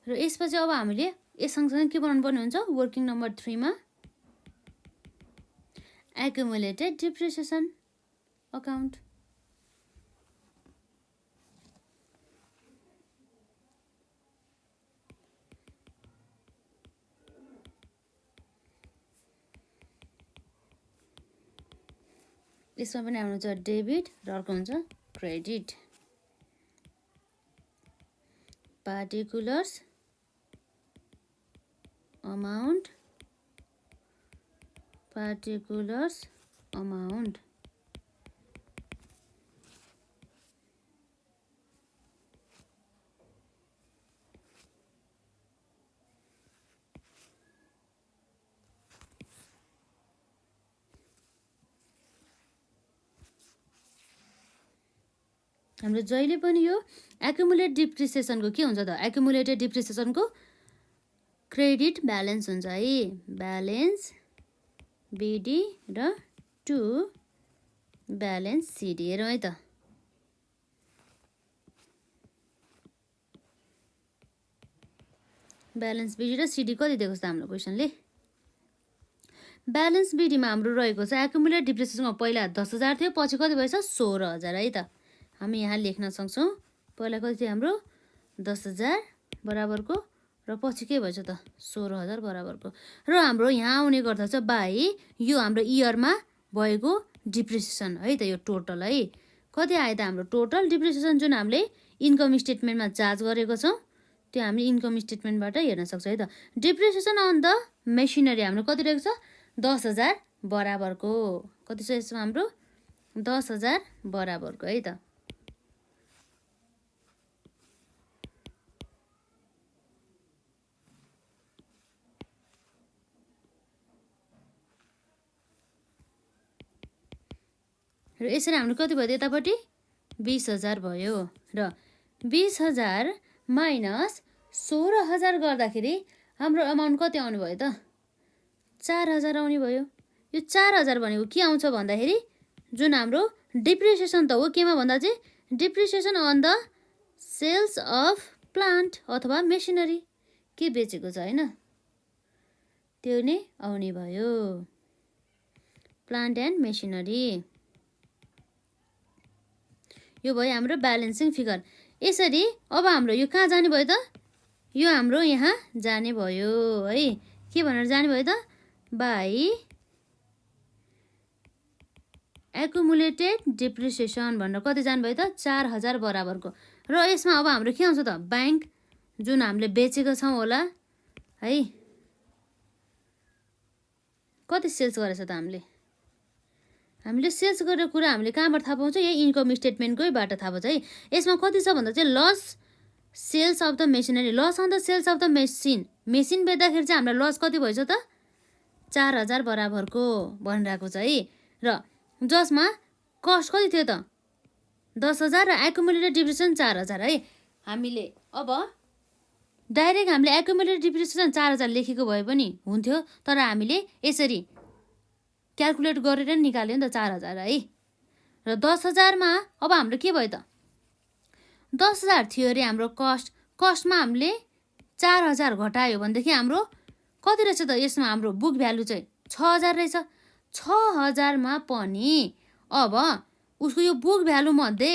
र यसपछि अब हामीले यस सँगसँगै के बनाउनु पर्ने हुन्छ वर्किङ नम्बर 3 मा एक्युमुलेटेड डिप्रिसिएसन अकाउन्ट। यसमा पनि हाम्रो हुन्छ डेबिट र अर्को हुन्छ क्रेडिट। पार्टिकुलर्स अमाउन्ट हाम्रो जहिले पनि यो एक्युमुलेट डिप्रिसिएसनको के हुन्छ त एक्युमुलेटेड डिप्रिसिएसनको क्रेडिट ब्यालेन्स हुन्छ है ब्यालेन्स बिडी र 2 ब्यालेन्स सिडी हेरौँ है त। ब्यालेन्स बिडी र सिडी कति दिएको छ त हाम्रो क्वेसनले ब्यालेन्स बिडीमा हाम्रो रहेको छ एकुमुलेट डिप्रिसिएसनमा पहिला 10,000 थियो पछि कति भएछ 16,000 है त हामी यहाँ लेख्न सक्छौँ पहिला कति थियो हाम्रो 10,000 बराबरको र पछि के भएछ त 16,000 बराबरको र हाम्रो यहाँ आउने गर्दछ बाई यो हाम्रो इयरमा भएको डिप्रिसिएसन है त यो टोटल है कति आयो त हाम्रो टोटल डिप्रिसिएसन जुन हामीले इन्कम स्टेटमेन्टमा चार्ज गरेको छौँ त्यो हामीले इन्कम स्टेटमेन्टबाट हेर्न सक्छौँ है त डिप्रिसिएसन अन द मेसिनरी हाम्रो कति रहेको छ 10,000 बराबरको कति छ यसमा हाम्रो 10,000 बराबरको है त र यसरी हाम्रो कति भयो यतापट्टि 20,000 भयो र 20,000 माइनस 16,000 गर्दाखेरि हाम्रो अमाउन्ट कति आउने भयो त 4,000 आउने भयो यो 4,000 भनेको के आउँछ भन्दाखेरि जुन हाम्रो डिप्रिसिएसन त हो केमा भन्दा चाहिँ depreciation on the sales of plant अथवा मेसिनरी के बेचेको छ हैन त्यो नै आउने भयो प्लान्ट एन्ड मेसिनरी यो भयो हाम्रो ब्यालेन्सिङ फिगर यसरी अब हाम्रो यो कहाँ जाने भयो त यो हाम्रो यहाँ जाने भयो है के भनेर जाने भयो त बाई एकुमुलेटेड डिप्रिसिएसन भनेर कति जाने भयो त 4,000 बराबरको र यसमा अब हाम्रो के आउँछ त ब्याङ्क जुन हामीले बेचेको छौँ होला है कति सेल्स गरेछ त हामीले सेल्स गरेको कुरा हामीले कहाँबाट थाहा पाउँछौँ यही इन्कम स्टेटमेन्टकैबाट थाहा पाउँछ है यसमा कति छ भन्दा चाहिँ loss sales of the machinery loss on the sales of the machine बेच्दाखेरि चाहिँ हामीलाई लस कति भएछ त 4,000 बराबरको भनिरहेको छ है र जसमा कस्ट कति थियो त 10,000 र एकुमुलेटेड डिप्रिसिएसन 4,000 है हामीले अब डाइरेक्ट हामीले एकुमुलेटेड डिप्रिसिएसन 4,000 लेखेको भए पनि हुन्थ्यो तर हामीले यसरी क्यालकुलेट गरेर निकाल्यो नि त 4,000 है र 10,000 मा अब हाम्रो के भयो त 10,000 थियो अरे हाम्रो कस्टमा हामीले 4,000 घटायो भनेदेखि हाम्रो कति रहेछ त यसमा हाम्रो बुक भ्यालु चाहिँ 6,000 रहेछ 6,000 मा पनि अब उसको यो बुक भ्यालु मध्ये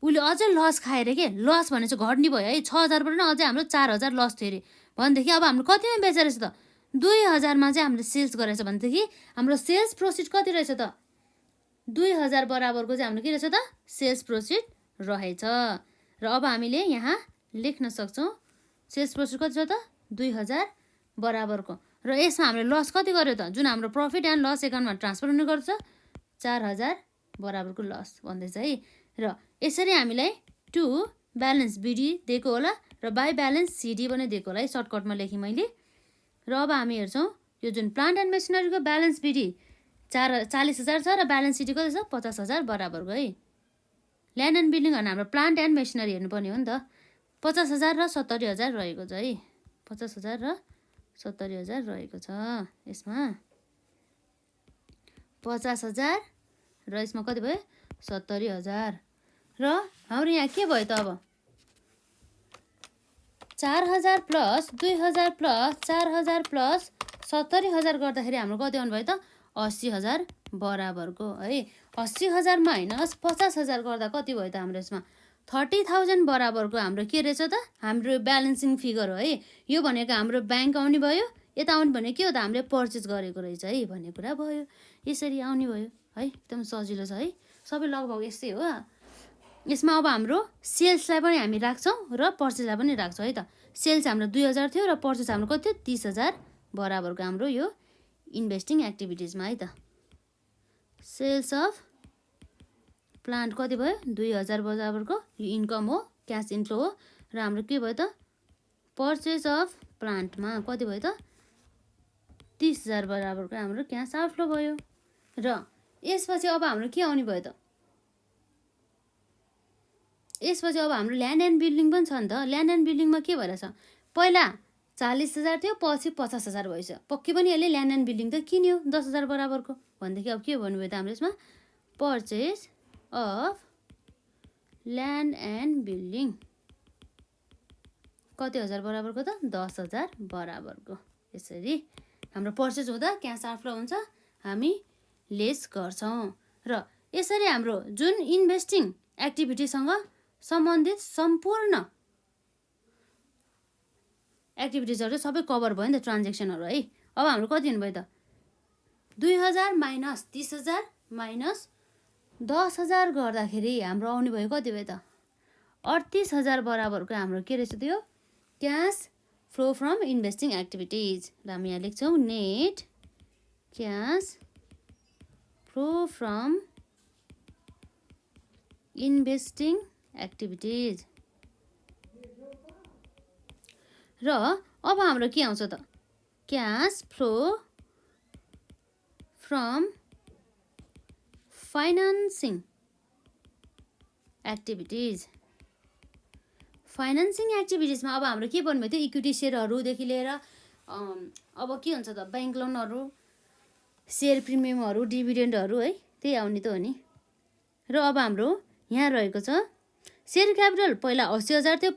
उसले अझै लस खाएर के लस भने चाहिँ घट्ने भयो है 6,000 बाट अझै हाम्रो 4,000 लस थियो अरे भनेदेखि अब हाम्रो कतिमा बेचेर रहेछ त 2,000 मा चाहिँ हामीले सेल्स गरेछ भनेदेखि हाम्रो सेल्स प्रोसिड कति रहेछ त 2,000 बराबरको चाहिँ हाम्रो के रहेछ त सेल्स प्रोसिड रहेछ र अब हामीले यहाँ लेख्न सक्छौँ सेल्स प्रोसिड कति छ त 2,000 बराबरको र यसमा हामीले लस कति गर्यो त जुन हाम्रो प्रफिट एन्ड लस एकाउन्टमा ट्रान्सफर हुने गर्छ 4,000 बराबरको लस भन्दैछ है र यसरी हामीलाई टु ब्यालेन्स बिडी दिएको होला र बाई ब्यालेन्स सिडी पनि दिएको होला है सर्टकटमा लेखेँ मैले र अब हामी हेर्छौँ यो जुन प्लान्ट एन्ड मेसिनरीको ब्यालेन्स बिडी 40,000 छ र ब्यालेन्स सिडी कति छ 50,000 बराबरको है ल्यान्ड एन्ड बिल्डिङ भने हाम्रो प्लान्ट एन्ड मेसिनरी हेर्नुपर्ने हो नि त 50,000 र 70,000 रहेको छ है 50,000 र 70,000 रहेको छ यसमा 50,000 र यसमा कति भयो 70,000 र हाम्रो यहाँ के भयो त अब 4,000 प्लस 2,000 प्लस 4,000 प्लस 70,000 गर्दाखेरि हाम्रो कति आउनु भयो त 80,000 बराबरको है 80,000 माइनस 50,000 गर्दा कति भयो त हाम्रो यसमा 30,000 बराबरको हाम्रो के रहेछ त हाम्रो ब्यालेन्सिङ फिगर हो है यो भनेको हाम्रो ब्याङ्क आउने भयो यता आउने भनेको के हो त हामीले पर्चेस गरेको रहेछ है भन्ने कुरा भयो यसरी आउने भयो है एकदम सजिलो छ है सबै लगभग यस्तै हो यसमा अब हाम्रो सेल्सलाई पनि हामी राख्छौँ र पर्चेसलाई पनि राख्छौँ है त सेल्स हाम्रो 2,000 थियो र पर्चेस हाम्रो कति थियो 30,000 बराबरको हाम्रो यो इन्भेस्टिङ एक्टिभिटिजमा है त सेल्स अफ प्लान्ट कति भयो 2,000 बराबरको यो इन्कम हो क्यास इन्फ्लो हो र हाम्रो के भयो त पर्चेस अफ प्लान्टमा कति भयो त 30,000 बराबरको हाम्रो क्यास आउटफ्लो भयो र यसपछि अब हाम्रो के आउने भयो त यसपछि अब हाम्रो ल्यान्ड एन्ड बिल्डिङ पनि छ नि त ल्यान्ड एन्ड बिल्डिङमा के भइरहेछ पहिला 40,000 थियो पछि 50,000 भएछ पक्कै पनि यसले ल्यान्ड एन्ड बिल्डिङ त किन्यो 10,000 बराबरको भनेदेखि अब के भन्नुभयो त हाम्रो यसमा purchase of land and building कति हजार बराबरको त 10,000 बराबरको। यसरी हाम्रो पर्चेज हुँदा क्यास आउटफ्लो हुन्छ, हामी लेस गर्छौँ। र यसरी हाम्रो जुन इन्भेस्टिङ एक्टिभिटीसँग सम्बन्धित सम्पूर्ण एक्टिभिटिजहरू सबै कभर भयो नि त, ट्रान्जेक्सनहरू है। अब हाम्रो कति हुनुभयो त 2,000 माइनस 30,000 माइनस 10,000 गर्दाखेरि हाम्रो आउने भयो कति भयो त 38,000 बराबरको हाम्रो के रहेछ त्यो cash flow from investing activities. र हामी यहाँ लेख्छौँ net cash flow from investing activities. र अब हाम्रो के आउँछ त cash flow from financing activities. Financing एक्टिभिटिजमा अब हाम्रो के भन्नुभयो त्यो इक्विटी सेयरहरूदेखि लिएर अब के हुन्छ त ब्याङ्क लोनहरू, सेयर प्रिमियमहरू, डिभिडेन्डहरू है, त्यही आउने त हो नि। र अब हाम्रो यहाँ रहेको छ सेयर क्यापिटल पहिला 80,000 थियो,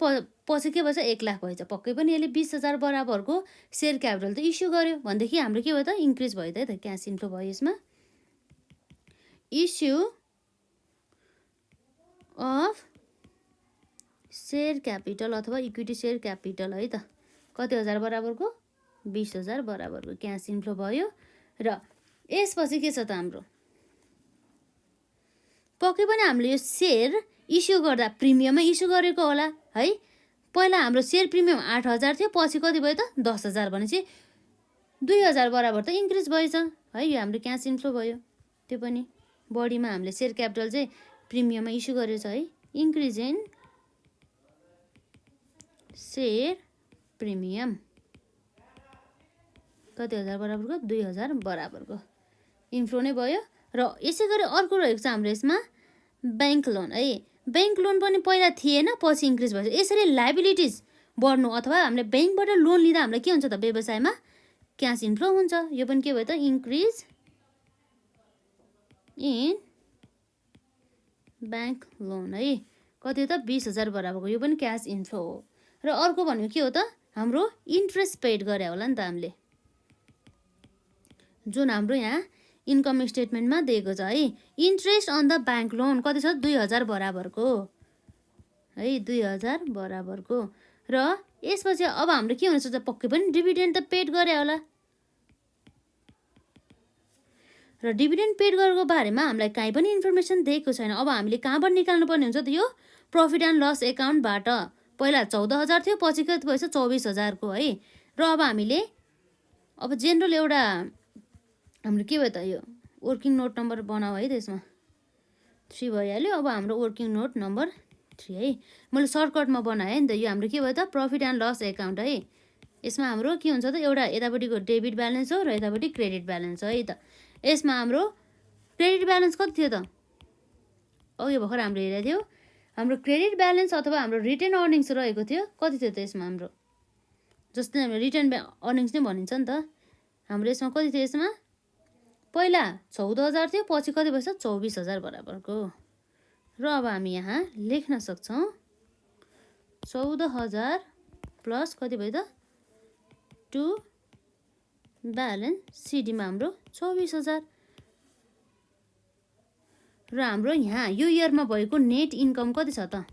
पछि के भएछ 1 लाख भएछ। पक्कै पनि यसले 20,000 बराबरको सेयर क्यापिटल त इस्यु गर्यो भनेदेखि हाम्रो के भयो त इन्क्रिज भयो त है त, क्यास इन्फ्लो भयो। यसमा इस्यु अफ सेयर क्यापिटल अथवा इक्विटी सेयर क्यापिटल है त, कति हजार बराबरको 20,000 बराबरको क्यास इन्फ्लो भयो। र यसपछि के छ त हाम्रो पक्कै पनि हामीले यो सेयर इस्यु गर्दा प्रिमियममै इस्यु गरेको होला है। पहिला हाम्रो सेयर प्रिमियम 8,000 थियो, पछि कति भयो त 10,000 भनेपछि 2,000 बराबर त इन्क्रिज भएछ है। यो हाम्रो क्यास इन्फ्लो भयो। त्यो पनि बढीमा हामीले सेयर क्यापिटल चाहिँ प्रिमियममा इस्यु गरेछ है। इन्क्रिज इन सेयर प्रिमियम कति हजार बराबरको 2,000 बराबरको इन्फ्लो नै भयो। र यसै गरी अर्को रहेको छ हाम्रो यसमा ब्याङ्क लोन है। ब्याङ्क लोन पनि पहिला थिएन, पछि इन्क्रिज भएछ। यसरी लाइबिलिटिज बढ्नु अथवा हामीले ब्याङ्कबाट लोन लिँदा हामीलाई के हुन्छ त व्यवसायमा क्यास इन्फ्लो हुन्छ। यो पनि के भयो त इन्क्रिज इन ब्याङ्क लोन है, कति हो त 20,000 बराबरको, यो पनि क्यास इन्फ्लो हो। र अर्को भनेको के हो त हाम्रो इन्ट्रेस्ट पेड गरे होला नि त हामीले, जुन हाम्रो यहाँ इन्कम स्टेटमेन्टमा दिएको छ है। Interest on the bank loan कति छ 2,000 बराबरको है, 2,000 बराबरको। र यसपछि अब हाम्रो के हुनेछ त पक्कै पनि डिभिडेन्ड त पेड गरे होला। र डिभिडेन्ड पेड गरेको बारेमा हामीलाई काहीँ पनि इन्फर्मेसन दिएको छैन। अब हामीले कहाँबाट निकाल्नु पर्ने हुन्छ त यो प्रफिट एन्ड लस एकाउन्टबाट। पहिला 14,000 थियो, पछि कति भएछ 24,000 को है। र अब हामीले अब जेनरल एउटा हाम्रो के भयो त यो वर्किङ नोट नम्बर बनाऊ है, त्यसमा 3 भइहाल्यो। अब हाम्रो वर्किङ नोट नम्बर 3 है, मैले सर्टकटमा बनाएँ नि त। यो हाम्रो के भयो त प्रफिट एन्ड लस एकाउन्ट है। यसमा हाम्रो के हुन्छ त एउटा यतापट्टिको डेबिट ब्यालेन्स हो र यतापट्टि क्रेडिट ब्यालेन्स हो है त। यसमा हाम्रो क्रेडिट ब्यालेन्स कति थियो त यो भर्खर हाम्रो हेरेको थियो। हाम्रो क्रेडिट ब्यालेन्स अथवा हाम्रो रिटेन अर्निङ्स रहेको थियो, कति थियो त यसमा हाम्रो, जस्तै हाम्रो रिटेन अर्निङ्स नै भनिन्छ नि त। हाम्रो यसमा कति थियो, यसमा पहिला 14,000 थियो, पछि कति भएछ 24,000 बराबरको। र अब हामी यहाँ लेख्न सक्छौँ 14,000 प्लस कति भयो त टु ब्यालेन्स सिडीमा हाम्रो 24,000। र हाम्रो यहाँ यो इयरमा भएको नेट इन्कम कति छ त,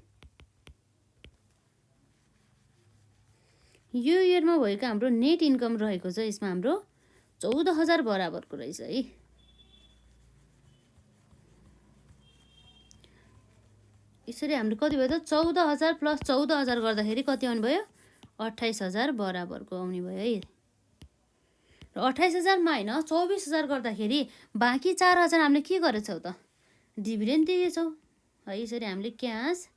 यो इयरमा भएको हाम्रो नेट इन्कम रहेको छ यसमा हाम्रो 14,000 बराबरको रहेछ है। यसरी हाम्रो कति भयो त 14,000 प्लस 14,000 गर्दाखेरि कति आउने भयो 28,000 बराबरको आउने भयो है। र 28,000 माइनस 24,000 गर्दाखेरि बाँकी 4,000 हामीले के गरेछौँ त डिभिडेन्ड दिएछौँ है। यसरी हामीले क्यास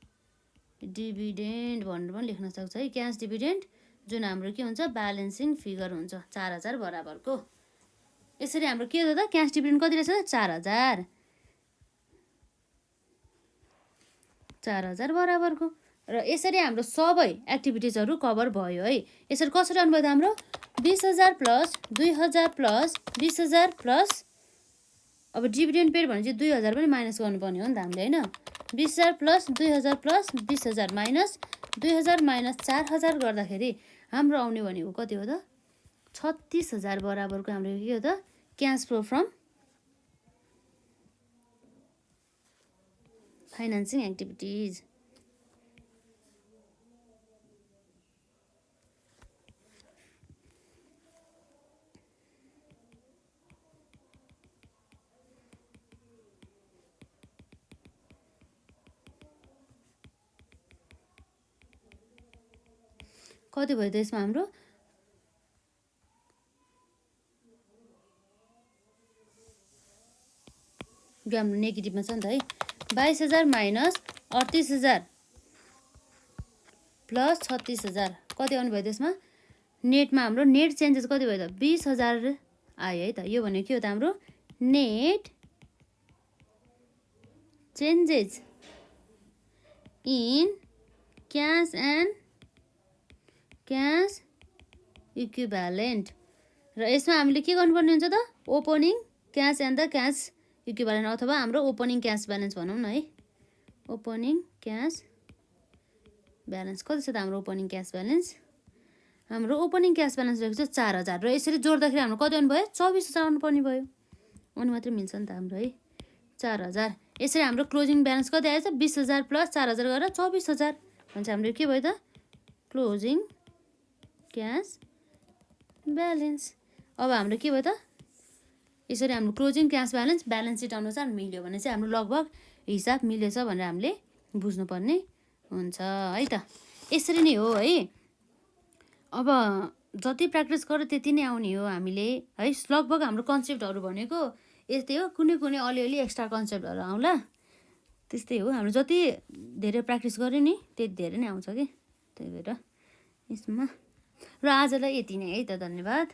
डिभिडेन्ड भनेर पनि लेख्न सक्छ है। क्यास डिभिडेन्ड जुन हाम्रो के हुन्छ ब्यालेन्सिङ फिगर हुन्छ 4,000 बराबरको। यसरी हाम्रो के हो त क्यास डिभिडेन्ड कति रहेछ 4,000 बराबरको। र यसरी हाम्रो सबै एक्टिभिटिजहरू कभर भयो है। यसरी कसरी आउनुभयो त हाम्रो 20,000 प्लस 2,000 प्लस 20,000 प्लस अब डिभिडेन्ड पेड भने चाहिँ 2,000 पनि माइनस गर्नुपर्ने हो नि त हामीले होइन। 20,000 प्लस 2,000 प्लस 20,000 माइनस 2000 माइनस 4000 गर्दाखेरि हाम्रो आउने भनेको कति हो त 36000 बराबरको हाम्रो के हो त cash flow from financing activities. कति भयो त यसमा हाम्रो यो हाम्रो नेगेटिभमा छ नि त है 22000 माइनस 38000 प्लस 36000 कति आउनु भयो त्यसमा नेटमा हाम्रो नेट चेन्जेस कति भयो त 20000 आयो है त। यो भनेको के हो त हाम्रो net changes in cash and cash equivalent. र यसमा हामीले के गर्नुपर्ने हुन्छ त opening cash and the cash equivalent अथवा हाम्रो ओपनिङ क्यास ब्यालेन्स भनौँ न है। ओपनिङ क्यास ब्यालेन्स कति छ त हाम्रो ओपनिङ क्यास ब्यालेन्स हाम्रो ओपनिङ क्यास ब्यालेन्स रहेको छ 4000 र यसरी जोड्दाखेरि हाम्रो कति आउनु भयो 24000 आउनु पर्ने भयो। अनि मात्रै मिल्छ नि त हाम्रो है 4000। यसरी हाम्रो क्लोजिङ ब्यालेन्स कति आएछ 20000 प्लस 4000 गरेर 24000 भने हाम्रो के भयो त क्लोजिङ क्यास ब्यालेन्स। अब हाम्रो के भयो त यसरी हाम्रो closing cash balance balance seat अनुसार मिल्यो भने चाहिँ हाम्रो लगभग हिसाब मिलेछ भनेर हामीले बुझ्नुपर्ने हुन्छ है त। यसरी नै हो है। अब जति प्र्याक्टिस गर्यो त्यति नै आउने हो हामीले है। लगभग हाम्रो कन्सेप्टहरू भनेको यस्तै हो कुनै कुनै अलिअलि एक्स्ट्रा कन्सेप्टहरू आउला त्यस्तै हो। हाम्रो जति धेरै प्र्याक्टिस गर्यो नि त्यति धेरै नै आउँछ कि त्यही भएर यसमा। र आजलाई यति नै है त धन्यवाद।